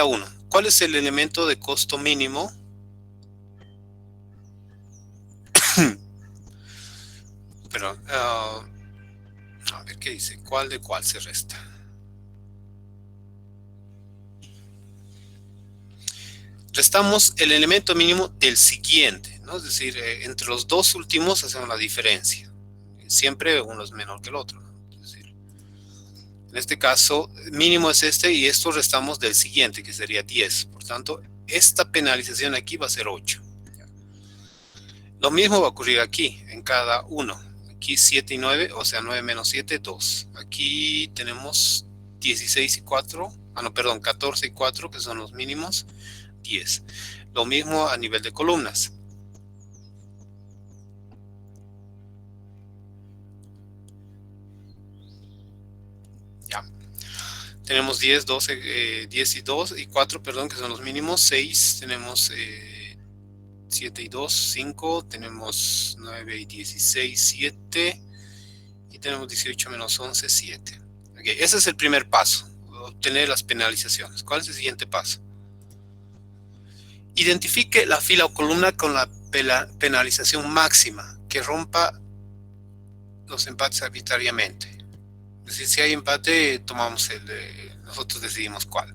1, ¿cuál es el elemento de costo mínimo? Perdón, a ver qué dice, ¿cuál de cuál se resta? Restamos el elemento mínimo del siguiente, ¿no? Es decir, entre los dos últimos hacemos la diferencia. Siempre uno es menor que el otro, ¿no? Es decir, en este caso, mínimo es este y esto restamos del siguiente, que sería 10. Por tanto, esta penalización aquí va a ser 8. Lo mismo va a ocurrir aquí, en cada uno. Aquí 7 y 9, o sea, 9 menos 7, 2. Aquí tenemos 16 y 4, 14 y 4, que son los mínimos, 10. Lo mismo a nivel de columnas. Ya. Tenemos 10, 12, 10 y 2 y 4, perdón, que son los mínimos, 6, tenemos 7 y 2, 5, tenemos 9 y 16, 7, y tenemos 18 menos 11, 7. Okay, ese es el primer paso, obtener las penalizaciones. ¿Cuál es el siguiente paso? Identifique la fila o columna con la penalización máxima que rompa los empates arbitrariamente. Es decir, si hay empate, tomamos nosotros decidimos cuál.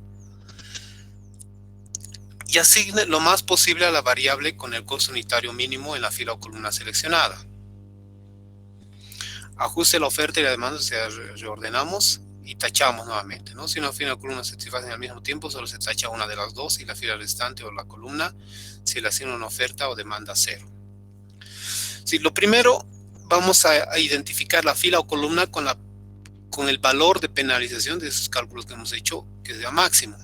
Y asigne lo más posible a la variable con el costo unitario mínimo en la fila o columna seleccionada. Ajuste la oferta y la demanda, o sea, reordenamos y tachamos nuevamente, ¿no? Si una fila o columna se satisfacen al mismo tiempo, solo se tacha una de las dos y la fila restante o la columna se le asigna una oferta o demanda 0. Sí, lo primero, vamos a identificar la fila o columna con el valor de penalización de esos cálculos que hemos hecho, que sea máximo.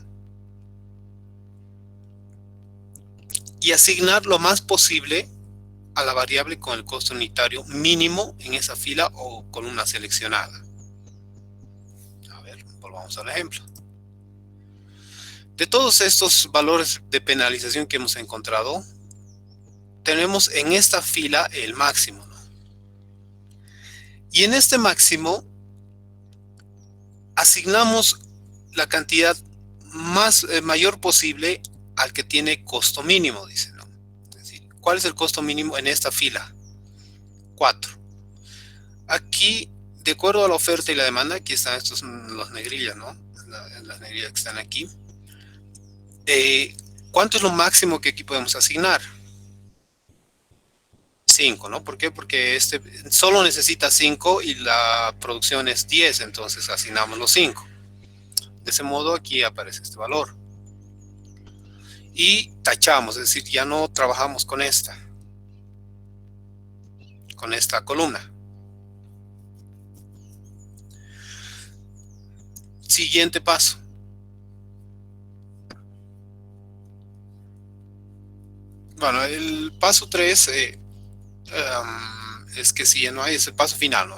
Y asignar lo más posible a la variable con el costo unitario mínimo en esa fila o columna seleccionada. A ver, volvamos al ejemplo. De todos estos valores de penalización que hemos encontrado, tenemos en esta fila el máximo, ¿no? Y en este máximo asignamos la cantidad mayor posible al que tiene costo mínimo, dice, ¿no? Es decir, ¿cuál es el costo mínimo en esta fila? 4. Aquí, de acuerdo a la oferta y la demanda, aquí están estos las negrillas, ¿no? Las negrillas que están aquí. ¿Cuánto es lo máximo que aquí podemos asignar? 5, ¿no? ¿Por qué? Porque este solo necesita 5 y la producción es 10, entonces asignamos los 5. De ese modo aquí aparece este valor. y tachamos, es decir, ya no trabajamos con esta columna. Siguiente paso. Bueno, el paso 3 es que si no hay, es el paso final, ¿no?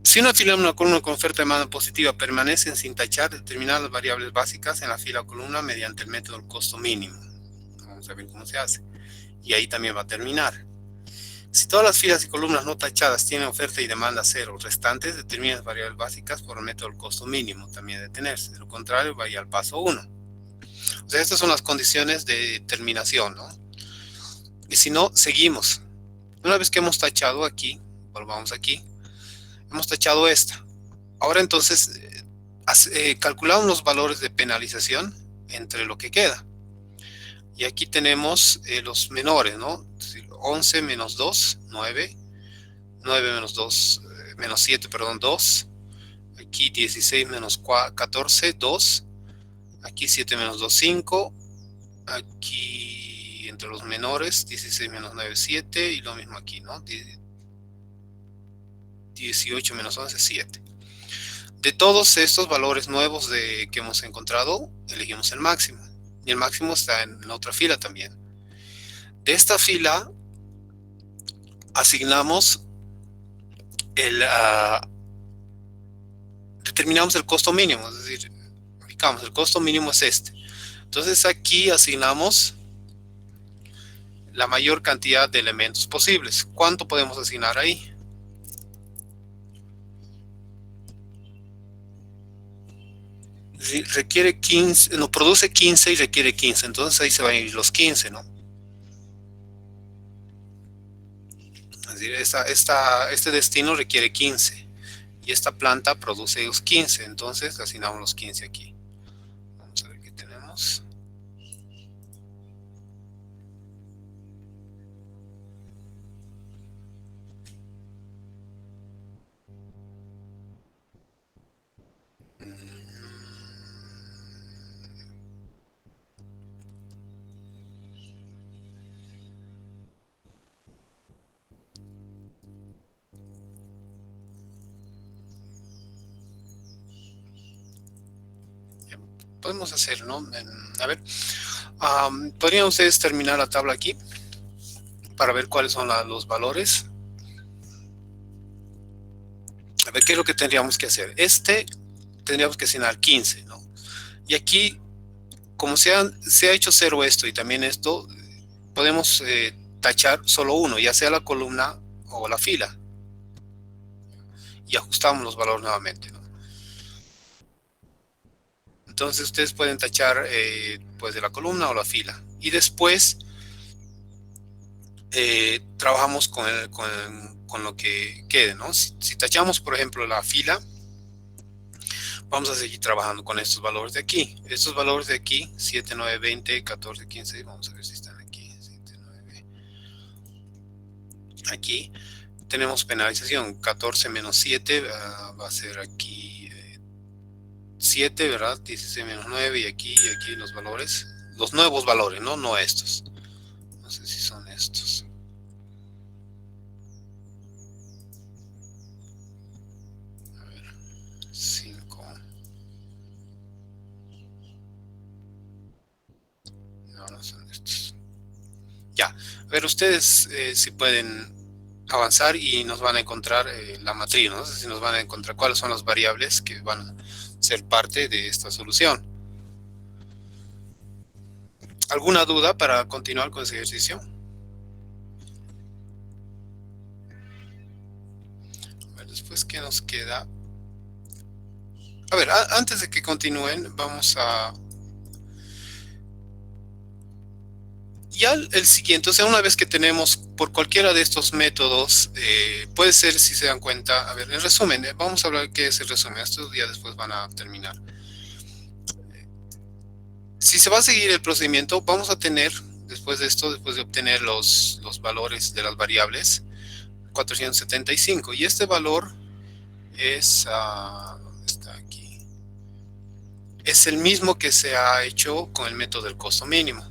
Si una fila o una columna con oferta de demanda positiva permanecen sin tachar, determinar las variables básicas en la fila o columna mediante el método del costo mínimo. Vamos a ver cómo se hace. Y ahí también va a terminar. Si todas las filas y columnas no tachadas tienen oferta y demanda cero restantes, determina las variables básicas por el método del costo mínimo, también detenerse. De lo contrario, vaya al paso 1. O sea, estas son las condiciones de terminación, ¿no? Y si no, seguimos. Una vez que hemos tachado aquí, volvamos aquí, hemos tachado esta. Ahora entonces, calculamos los valores de penalización entre lo que queda. Y aquí tenemos los menores, ¿no? 11 menos 2, 9. 9 menos 2, menos 7, perdón, 2. Aquí 16 menos 14, 2. Aquí 7 menos 2, 5. Aquí entre los menores, 16 menos 9, 7. Y lo mismo aquí, ¿no? 18 menos 11, 7. De todos estos valores nuevos que hemos encontrado, elegimos el máximo. Y el máximo está en la otra fila también. De esta fila, asignamos determinamos el costo mínimo, es decir, ubicamos, el costo mínimo es este. Entonces aquí asignamos la mayor cantidad de elementos posibles. ¿Cuánto podemos asignar ahí? Requiere 15, no, produce 15 y requiere 15, entonces ahí se van a ir los 15, ¿no? Es decir, este destino requiere 15 y esta planta produce los 15, entonces asignamos los 15 aquí. Vamos a ver qué tenemos. Podemos hacer, ¿no? A ver, podrían ustedes terminar la tabla aquí para ver cuáles son los valores. A ver, ¿qué es lo que tendríamos que hacer? Tendríamos que asignar 15, ¿no? Y aquí, como se ha hecho 0 esto y también esto, podemos tachar solo uno, ya sea la columna o la fila. Y ajustamos los valores nuevamente, ¿no? Entonces ustedes pueden tachar pues de la columna o la fila. Y después trabajamos con lo que quede, ¿no? Si tachamos, por ejemplo, la fila, vamos a seguir trabajando con estos valores de aquí. Estos valores de aquí, 7, 9, 20, 14, 15, vamos a ver si están aquí. 7, 9. Aquí tenemos penalización. 14 menos 7 va a ser aquí 7, ¿verdad? 16 menos 9 y aquí los valores. Los nuevos valores, ¿no? No estos. No sé si son estos. A ver, 5. No son estos. Ya, a ver ustedes si pueden avanzar y nos van a encontrar la matriz, ¿no? No sé si nos van a encontrar cuáles son las variables que van a ser parte de esta solución. ¿Alguna duda para continuar con ese ejercicio? A ver, después, ¿qué nos queda? A ver, antes de que continúen, vamos a... Ya el siguiente, o sea, una vez que tenemos por cualquiera de estos métodos, puede ser, si se dan cuenta, a ver, en resumen, vamos a hablar qué es el resumen, estos días después van a terminar. Si se va a seguir el procedimiento, vamos a tener, después de esto, después de obtener los valores de las variables, 475, y este valor es, ¿dónde está aquí? es el mismo que se ha hecho con el método del costo mínimo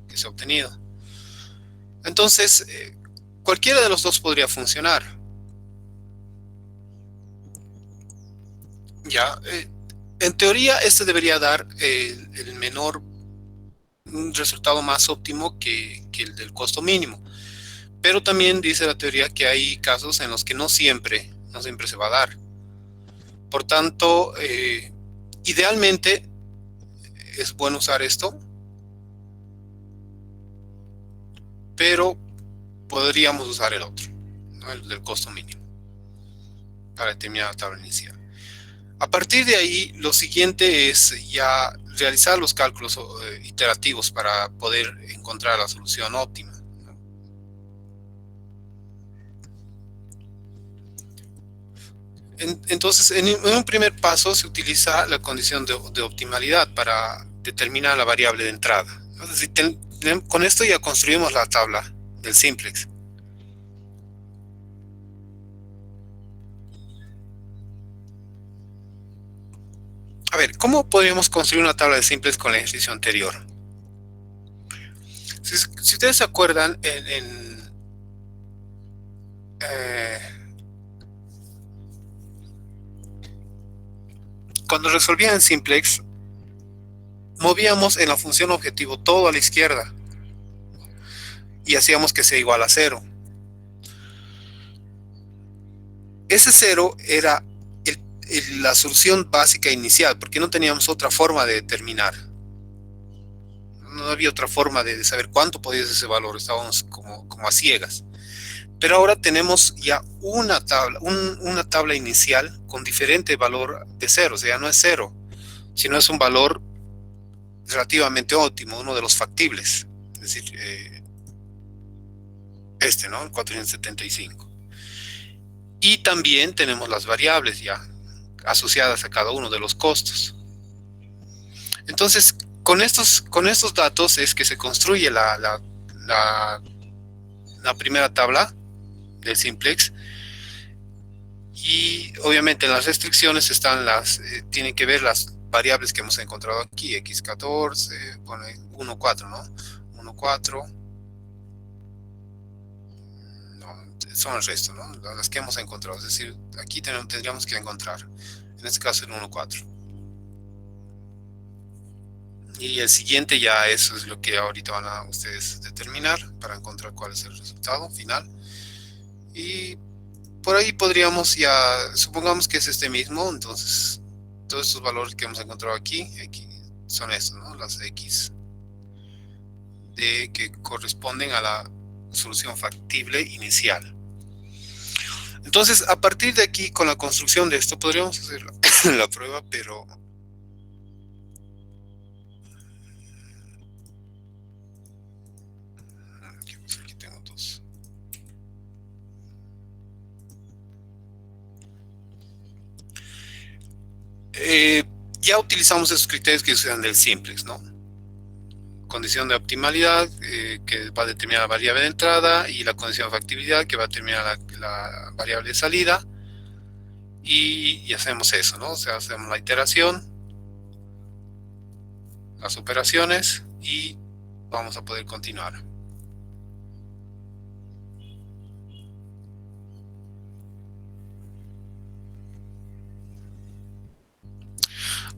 que se ha obtenido. Entonces, cualquiera de los dos podría funcionar. Ya, en teoría, este debería dar el menor, un resultado más óptimo que el del costo mínimo. Pero también dice la teoría que hay casos en los que no siempre se va a dar. Por tanto, idealmente es bueno usar esto, pero podríamos usar el otro, ¿no? El del costo mínimo, para determinar la tabla inicial. A partir de ahí, lo siguiente es ya realizar los cálculos iterativos para poder encontrar la solución óptima. Entonces, en un primer paso se utiliza la condición de optimalidad para determinar la variable de entrada. Es decir, con esto ya construimos la tabla del simplex. A ver, ¿cómo podríamos construir una tabla de simplex con el ejercicio anterior? Si ustedes se acuerdan, cuando resolvían en simplex, movíamos en la función objetivo todo a la izquierda y hacíamos que sea igual a 0. Ese 0 era la solución básica inicial, porque no teníamos otra forma de determinar. No había otra forma de saber cuánto podía ser ese valor, estábamos como a ciegas. Pero ahora tenemos ya una tabla inicial con diferente valor de 0, o sea, no es 0, sino es un valor relativamente óptimo, uno de los factibles, es decir, ¿no? El 475. Y también tenemos las variables ya asociadas a cada uno de los costos. Entonces, con estos datos es que se construye la primera tabla del simplex. Y obviamente en las restricciones están tienen que ver las variables que hemos encontrado aquí, x14, bueno, 1, 4, ¿no? 1, 4, no, son el resto, ¿no? Las que hemos encontrado, es decir, aquí tendríamos que encontrar, en este caso el 1, 4. Y el siguiente ya eso es lo que ahorita van a ustedes determinar para encontrar cuál es el resultado final. Y por ahí podríamos ya, supongamos que es este mismo, entonces todos estos valores que hemos encontrado aquí son estos, ¿no? Las x que corresponden a la solución factible inicial. Entonces, a partir de aquí, con la construcción de esto, podríamos hacer la prueba, pero aquí tengo dos. Ya utilizamos esos criterios que se dan del simplex, ¿no? Condición de optimalidad que va a determinar la variable de entrada y la condición de factibilidad que va a determinar la variable de salida, y hacemos eso, ¿no? O sea, hacemos la iteración, las operaciones y vamos a poder continuar.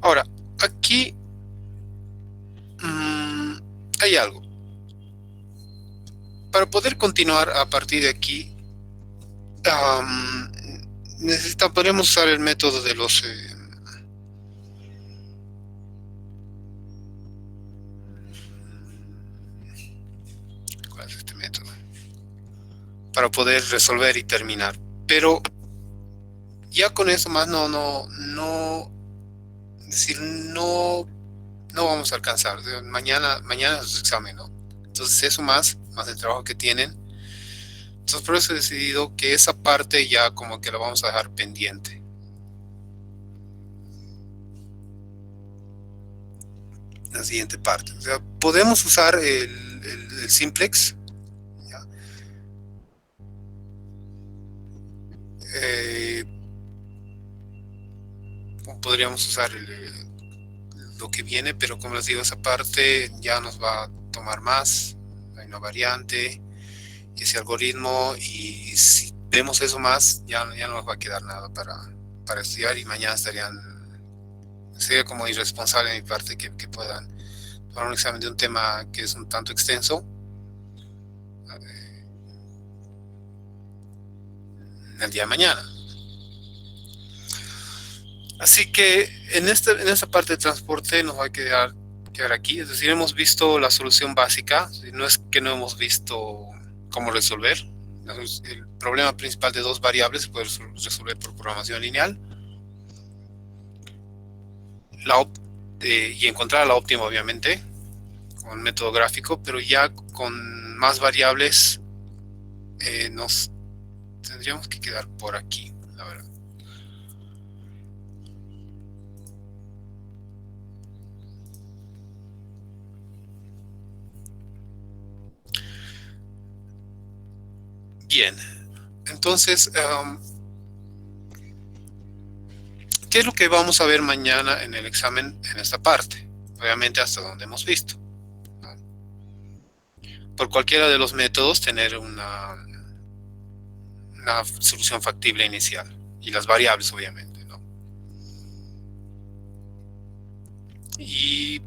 Ahora, aquí hay algo. Para poder continuar a partir de aquí, podremos usar el método de los... ¿cuál es este método? Para poder resolver y terminar. Pero ya con eso más es decir, no vamos a alcanzar. O sea, mañana es su examen, ¿no? Entonces eso más el trabajo que tienen. Entonces por eso he decidido que esa parte ya como que la vamos a dejar pendiente. La siguiente parte. O sea, podemos usar el simplex. ¿Ya? Podríamos usar lo que viene, pero como les digo, esa parte ya nos va a tomar más, hay una variante, y ese algoritmo, y si vemos eso más, ya no nos va a quedar nada para estudiar, y mañana sería como irresponsable de mi parte que puedan tomar un examen de un tema que es un tanto extenso el día de mañana. Así que en esta parte de transporte nos va a quedar aquí, es decir, hemos visto la solución básica, no es que no hemos visto cómo resolver. El problema principal de dos variables se puede resolver por programación lineal y encontrar la óptima, obviamente, con método gráfico, pero ya con más variables nos tendríamos que quedar por aquí, la verdad. Bien, entonces, ¿qué es lo que vamos a ver mañana en el examen en esta parte? Obviamente hasta donde hemos visto, ¿no? Por cualquiera de los métodos tener una solución factible inicial y las variables, obviamente, ¿no? Y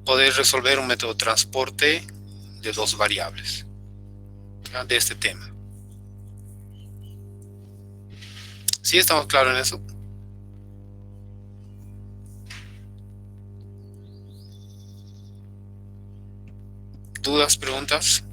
poder resolver un método de transporte de dos variables, ¿ya? De este tema. ¿Sí estamos claros en eso? ¿Dudas, preguntas?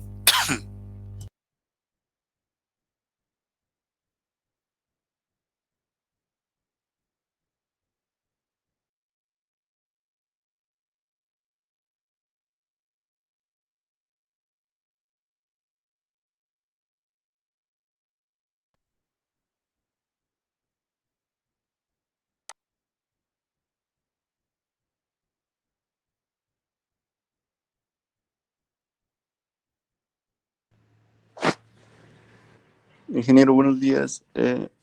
Ingeniero, buenos días.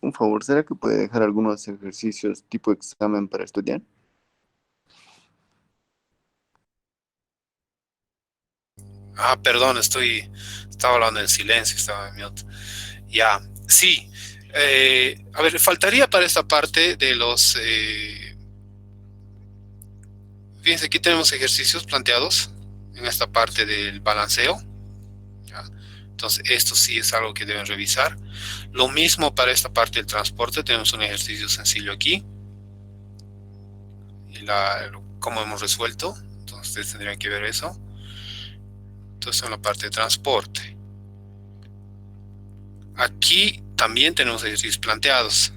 Un favor, ¿será que puede dejar algunos ejercicios tipo examen para estudiar? Perdón, estaba hablando en silencio, estaba en mute. Ya, sí. A ver, faltaría para esta parte de los... fíjense, aquí tenemos ejercicios planteados en esta parte del balanceo. ¿Ya? Entonces, esto sí es algo que deben revisar. Lo mismo para esta parte del transporte, tenemos un ejercicio sencillo aquí. Y cómo hemos resuelto. Entonces, ustedes tendrían que ver eso. Entonces, en la parte de transporte. Aquí también tenemos ejercicios planteados.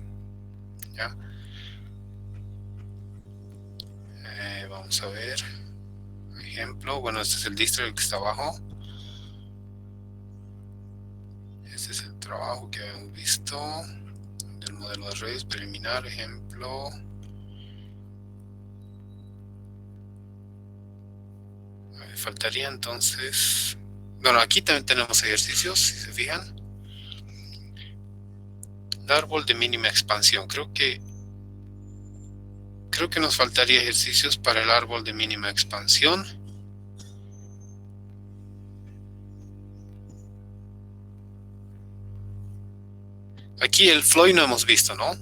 ¿Ya? Vamos a ver. Ejemplo, bueno, este es el distro que está abajo. Este es el trabajo que hemos visto del modelo de redes preliminar, ejemplo. Me faltaría entonces... Bueno, aquí también tenemos ejercicios, si se fijan. El árbol de mínima expansión. Creo que nos faltaría ejercicios para el árbol de mínima expansión. Aquí el Floyd no hemos visto, ¿no?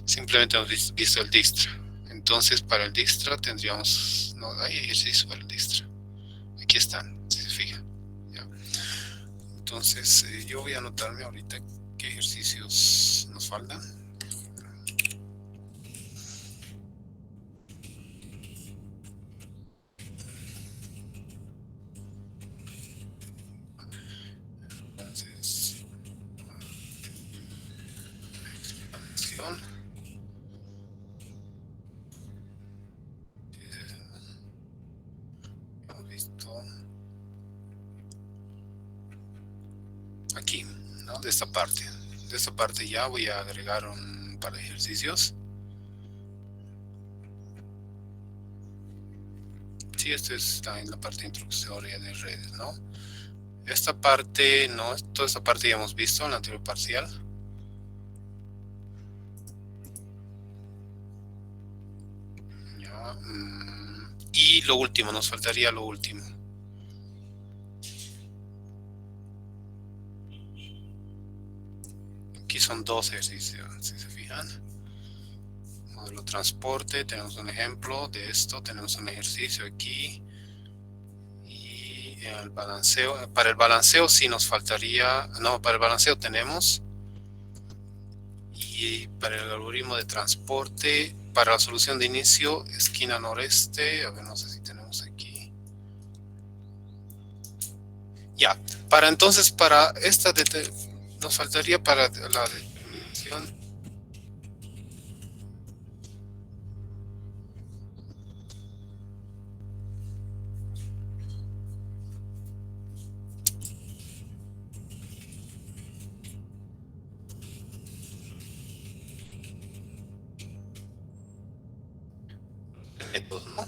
Simplemente hemos visto el Dijkstra. Entonces, para el Dijkstra tendríamos... No, hay ejercicios para el Dijkstra. Aquí están, si se fijan. ¿Ya? Entonces, yo voy a anotarme ahorita qué ejercicios nos faltan. Entonces, expansión. Hemos visto aquí, ¿no? De esta parte. De esta parte ya voy a agregar un par de ejercicios. Sí, esto está en la parte introductoria de redes, ¿no? Esta parte, no, toda esta parte ya hemos visto en la anterior parcial. Ya, Y lo último, nos faltaría lo último. Aquí son 2 ejercicios, si se fijan. Modelo transporte, tenemos un ejemplo de esto, tenemos un ejercicio aquí. Y el balanceo, para el balanceo sí nos faltaría, no, para el balanceo tenemos. Y para el algoritmo de transporte, para la solución de inicio, esquina noreste, a ver, no sé si tenemos aquí. Ya, para entonces, para esta, nos faltaría para la determinación. Métodos, ¿no?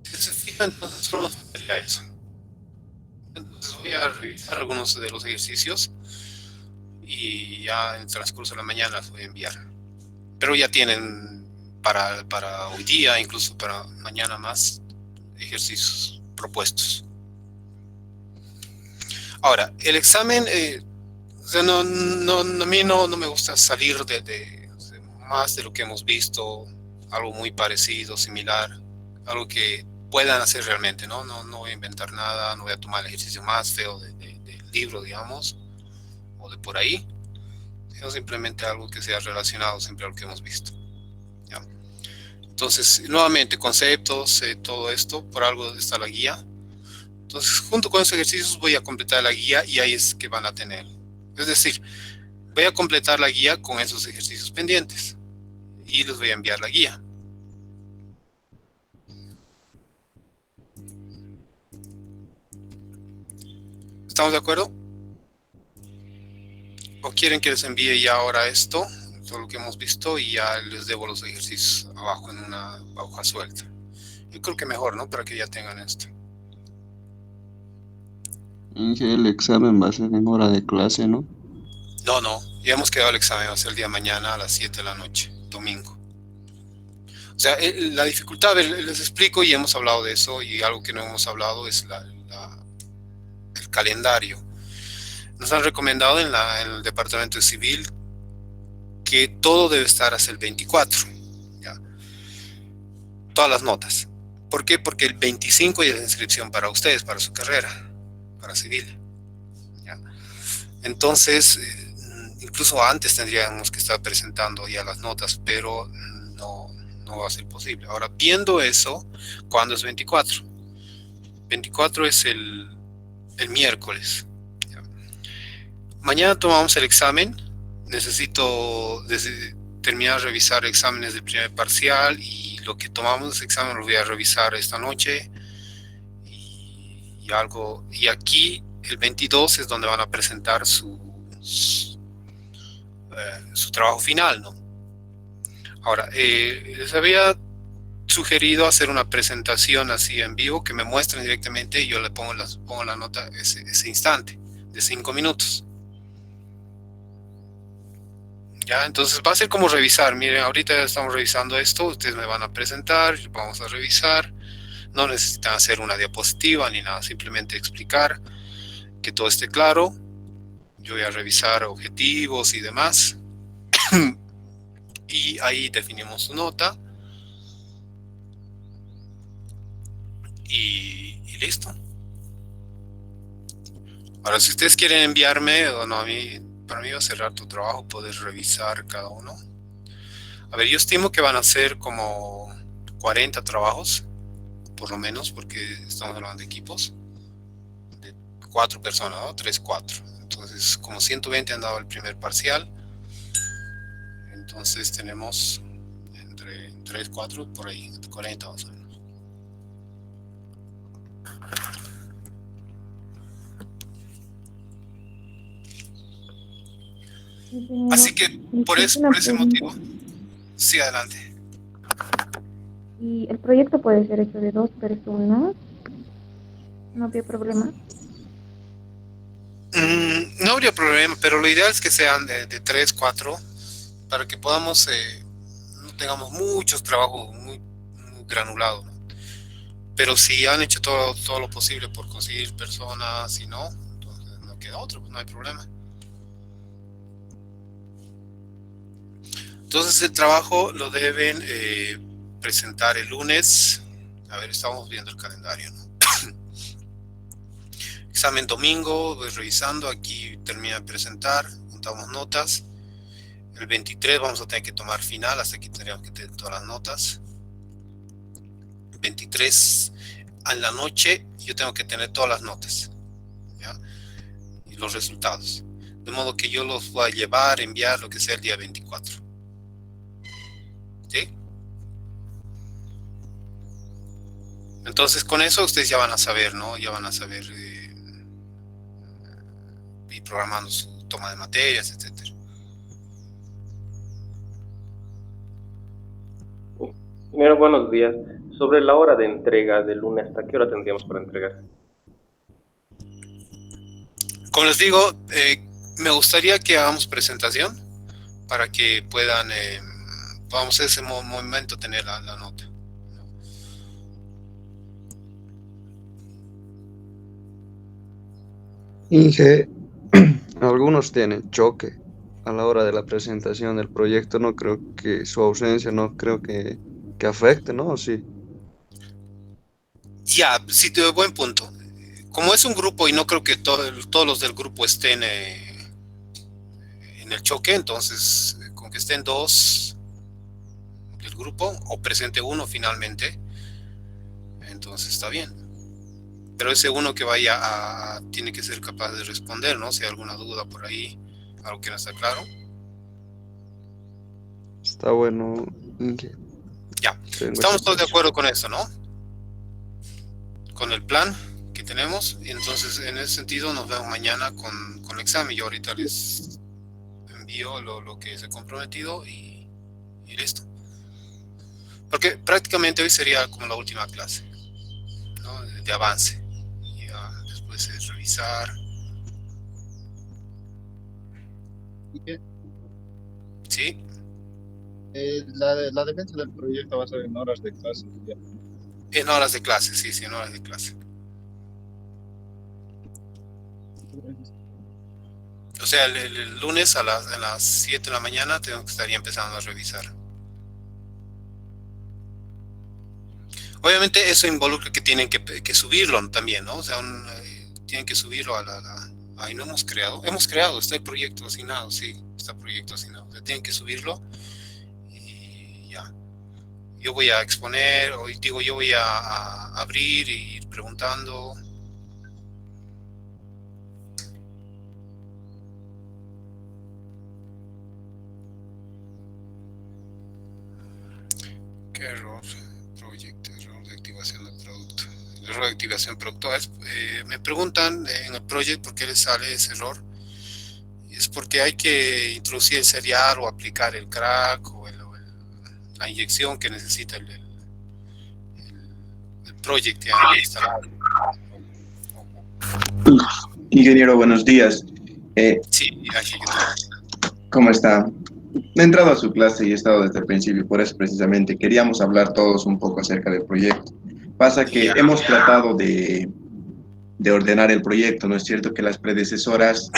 Si se fijan, entonces solo faltaría eso. Entonces voy a revisar algunos de los ejercicios y ya en el transcurso de la mañana los voy a enviar. Pero ya tienen para hoy día, incluso para mañana más ejercicios propuestos. Ahora, el examen, o sea, a mí no me gusta salir de más de lo que hemos visto, algo muy parecido, similar, algo que puedan hacer realmente, ¿no? No voy a inventar nada, no voy a tomar el ejercicio más feo del libro, digamos, o de por ahí, sino simplemente algo que sea relacionado siempre a lo que hemos visto. ¿Ya? Entonces, nuevamente, conceptos, todo esto, por algo está la guía. Entonces, junto con esos ejercicios voy a completar la guía y ahí es que van a tener. Es decir, voy a completar la guía con esos ejercicios pendientes y les voy a enviar la guía. ¿Estamos de acuerdo? ¿O quieren que les envíe ya ahora esto, todo lo que hemos visto, y ya les debo los ejercicios abajo en una hoja suelta? Yo creo que mejor, ¿no? Para que ya tengan esto. El examen va a ser en hora de clase, ¿no? No, ya hemos quedado el examen, va a ser el día de mañana a las 7 de la noche, domingo. O sea, la dificultad, a ver, les explico y hemos hablado de eso, y algo que no hemos hablado es el calendario. Nos han recomendado en el departamento de civil que todo debe estar hasta el 24, ¿ya? Todas las notas. ¿Por qué? Porque el 25 ya es la inscripción para ustedes, para su carrera, para civil, ¿ya? Entonces, incluso antes tendríamos que estar presentando ya las notas, pero no va a ser posible. Ahora, viendo eso, ¿cuándo es 24? 24 es el miércoles. ¿Ya? Mañana tomamos el examen. Necesito terminar de revisar exámenes del primer parcial, y lo que tomamos ese examen lo voy a revisar esta noche. Y aquí el 22 es donde van a presentar su trabajo final, ¿no? Ahora, les había sugerido hacer una presentación así en vivo, que me muestren directamente y yo le pongo la nota ese instante, de 5 minutos. Ya, entonces va a ser como revisar. Miren, ahorita estamos revisando esto, ustedes me van a presentar, vamos a revisar. No necesitan hacer una diapositiva ni nada, simplemente explicar, que todo esté claro. Yo voy a revisar objetivos y demás. Y ahí definimos su nota. Y listo. Ahora, si ustedes quieren enviarme, o no, para mí va a ser harto trabajo poder revisar cada uno. A ver, yo estimo que van a ser como 40 trabajos, por lo menos, porque estamos hablando de equipos de 4 personas, ¿no? 3, 4. Entonces, como 120 han dado el primer parcial, entonces tenemos entre 3, 4, por ahí, 40 más o menos. Así que por ese motivo, sí, adelante. ¿Y el proyecto puede ser hecho de 2 personas? ¿No habría problema? No habría problema, pero lo ideal es que sean de 3, 4, para que podamos tengamos muchos trabajos muy granulados, ¿no? Pero si han hecho todo lo posible por conseguir personas, si no, entonces no queda otro, pues no hay problema. Entonces el trabajo lo deben presentar el lunes. A ver, estamos viendo el calendario, ¿no? Examen domingo, voy revisando, aquí termina de presentar, juntamos notas. El 23 vamos a tener que tomar final, hasta aquí tendríamos que tener todas las notas. 23 en la noche yo tengo que tener todas las notas, ¿ya? Y los resultados. De modo que yo los voy a llevar, enviar, lo que sea el día 24. ¿Sí? Entonces con eso ustedes ya van a saber, ¿no? Ya van a saber ir programando su toma de materias, etcétera. Primero, buenos días. Sobre la hora de entrega del lunes, ¿hasta qué hora tendríamos para entregar? Como les digo, me gustaría que hagamos presentación para que puedan, vamos a ese momento tener la nota. Inge, algunos tienen choque a la hora de la presentación del proyecto. No creo que su ausencia, no creo que afecte, ¿no? Sí. Ya, sí, buen punto. Como es un grupo y no creo que todos los del grupo estén en el choque, entonces con que estén dos del grupo o presente uno finalmente, entonces está bien. Pero ese uno que vaya tiene que ser capaz de responder, ¿no? Si hay alguna duda por ahí, algo que no está claro. Está bueno, Inge. Ya, Tengo estamos esa todos de presión. acuerdo con eso, ¿no? Con el plan que tenemos, y entonces en ese sentido nos vemos mañana con el examen. Yo ahorita les envío lo que se ha comprometido y listo. Porque prácticamente hoy sería como la última clase, ¿no? De avance. Y ya después es revisar. ¿Y qué? ¿Sí? La defensa del proyecto va a ser en horas de clase. Ya. En horas de clase, sí, en horas de clase. O sea, el lunes a las 7 de la mañana tengo que estar ya empezando a revisar. Obviamente eso involucra que tienen que subirlo también, ¿no? O sea, tienen que subirlo ahí no hemos creado, está el proyecto asignado, sí, está el proyecto asignado. O sea, tienen que subirlo y ya. Yo voy a exponer, yo voy a abrir y ir preguntando. ¿Qué error? Error de activación del producto. El error de activación del producto. Me preguntan en el proyecto por qué les sale ese error. Es porque hay que introducir el serial o aplicar el crack o la inyección que necesita el proyecto ya instalado. Ingeniero, buenos días. Sí, aquí que tal. ¿Cómo está? He entrado a su clase y he estado desde el principio, por eso precisamente queríamos hablar todos un poco acerca del proyecto. Pasa que Ya. hemos tratado de ordenar el proyecto, ¿no es cierto? Que las predecesoras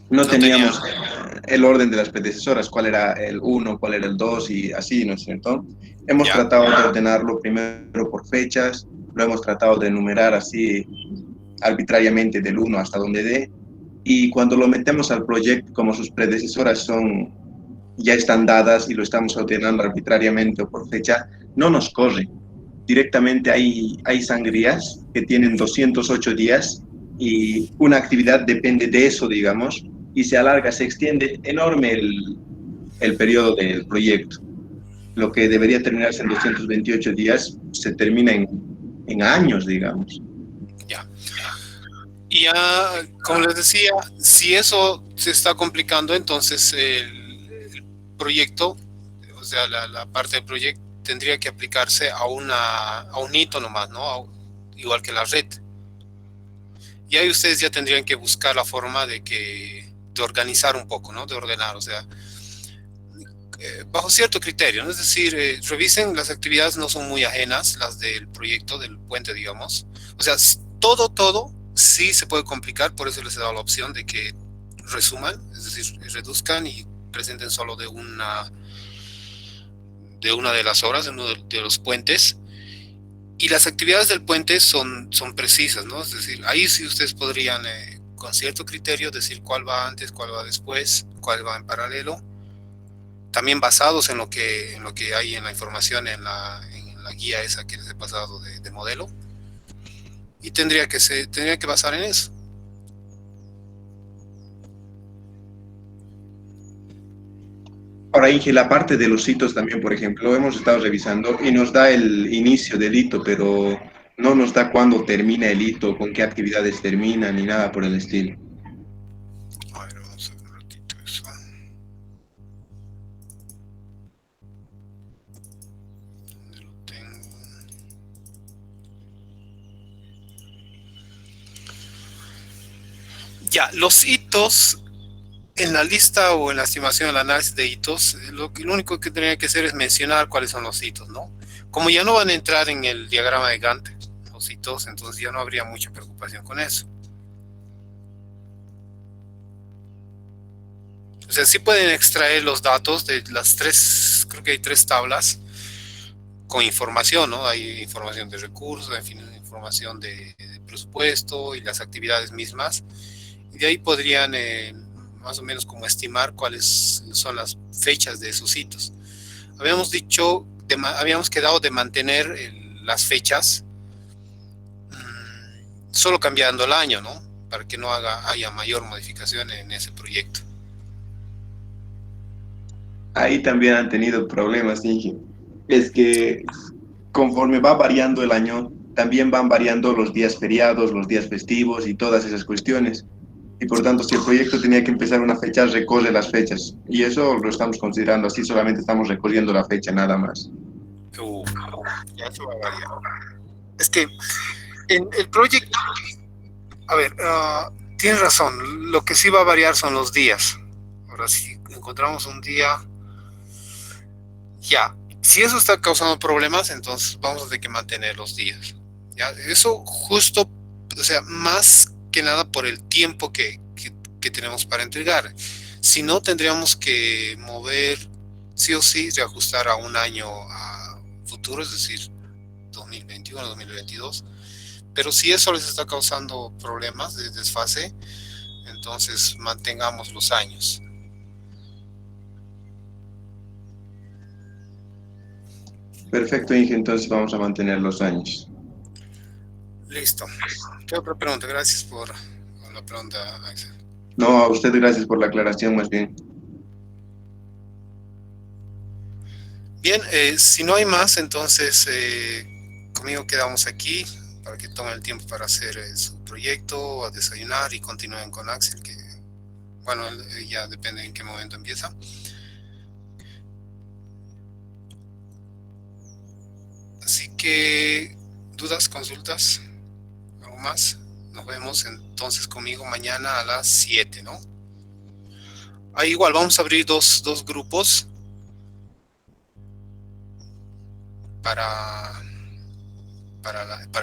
no teníamos el orden de las predecesoras, cuál era el 1, cuál era el 2 y así, ¿no es cierto? Hemos Ya. tratado de ordenarlo primero por fechas, lo hemos tratado de enumerar así arbitrariamente del 1 hasta donde dé, y cuando lo metemos al proyecto, como sus predecesoras ya están dadas y lo estamos ordenando arbitrariamente o por fecha, no nos corre. Directamente hay sangrías que tienen 208 días y una actividad depende de eso, digamos, y se alarga, se extiende enorme el periodo del proyecto. Lo que debería terminarse en 228 días se termina en años, digamos. Ya. Y ya, como les decía, si eso se está complicando, entonces el proyecto, o sea, la parte del proyecto tendría que aplicarse a un hito nomás, ¿no? Igual que la red. Y ahí ustedes ya tendrían que buscar la forma de organizar un poco, ¿no? De ordenar, o sea, bajo cierto criterio, ¿no? Es decir, revisen, las actividades no son muy ajenas, las del proyecto, del puente, digamos. O sea, todo sí se puede complicar, por eso les he dado la opción de que resuman, es decir, reduzcan y presenten solo de una de las obras, de uno de los puentes. Y las actividades del puente son precisas, ¿no? Es decir, ahí sí ustedes podrían, con cierto criterio, decir cuál va antes, cuál va después, cuál va en paralelo. También basados en lo que hay en la información, en la guía esa que les he pasado de modelo. Y tendría que basar en eso. Ahora, Inge, la parte de los hitos también, por ejemplo, hemos estado revisando y nos da el inicio del hito, pero no nos da cuándo termina el hito, con qué actividades termina, ni nada por el estilo. A ver, vamos a ver un ratito eso. ¿Dónde lo tengo? Ya, los hitos en la lista o en la estimación, el análisis de hitos, lo único que tendría que hacer es mencionar cuáles son los hitos, ¿no? Como ya no van a entrar en el diagrama de Gantt, los hitos, entonces ya no habría mucha preocupación con eso. O sea, sí pueden extraer los datos de las tres, creo que hay 3 tablas con información, ¿no? Hay información de recursos, hay información de presupuesto y las actividades mismas. Y de ahí podrían más o menos como estimar cuáles son las fechas de esos hitos. Habíamos quedado de mantener las fechas solo cambiando el año, ¿no? Para que no haya mayor modificación en ese proyecto. Ahí también han tenido problemas, Inge. Es que conforme va variando el año, también van variando los días feriados, los días festivos y todas esas cuestiones. Y por tanto, si el proyecto tenía que empezar una fecha, recorre las fechas. Y eso lo estamos considerando así, solamente estamos recorriendo la fecha, nada más. Ya eso va a variar. Es que en el proyecto, a ver, tienes razón, lo que sí va a variar son los días. Ahora, si encontramos un día, ya, si eso está causando problemas, entonces vamos a tener que mantener los días. ¿Ya? Eso justo, o sea, más que nada por el tiempo que tenemos para entregar. Si no, tendríamos que mover, sí o sí, reajustar a un año a futuro, es decir, 2021, 2022. Pero si eso les está causando problemas de desfase, entonces mantengamos los años. Perfecto, Inge, entonces vamos a mantener los años. Listo. ¿Qué otra pregunta? Gracias por la pregunta, Axel. No, a usted gracias por la aclaración, más bien. Bien, si no hay más, entonces conmigo quedamos aquí para que tomen el tiempo para hacer su proyecto, a desayunar y continúen con Axel, que bueno, ya depende en qué momento empieza. Así que, ¿dudas, consultas? ¿Algo más? Nos vemos entonces conmigo mañana a las 7, ¿no? Ahí igual, vamos a abrir dos grupos para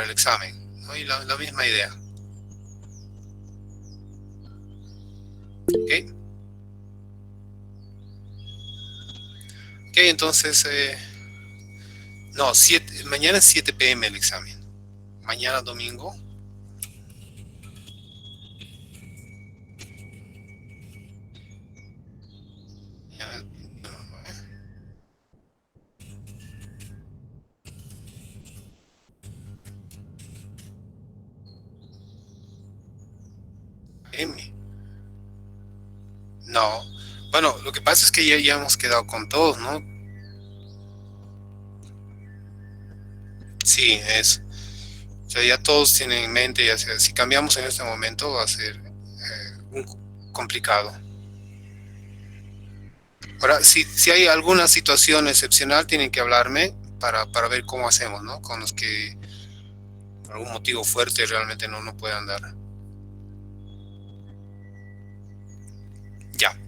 el examen, ¿no? Y la misma idea. ¿Ok? Ok, entonces, no, mañana es 7 p.m. el examen. Mañana domingo. No, bueno, lo que pasa es que ya hemos quedado con todos, ¿no? Sí, es. O sea, ya todos tienen en mente, ya sea, si cambiamos en este momento va a ser complicado. Ahora, si hay alguna situación excepcional, tienen que hablarme para ver cómo hacemos, ¿no? Con los que por algún motivo fuerte realmente no puedan dar. Ya,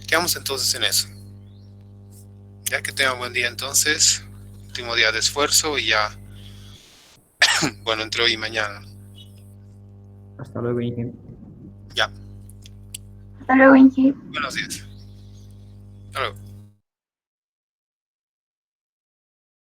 quedamos entonces en eso. Ya que tengan buen día entonces, último día de esfuerzo y ya, bueno, entre hoy y mañana. Hasta luego, Inge. Ya, Hasta luego, Inge. buenos días. Hasta luego.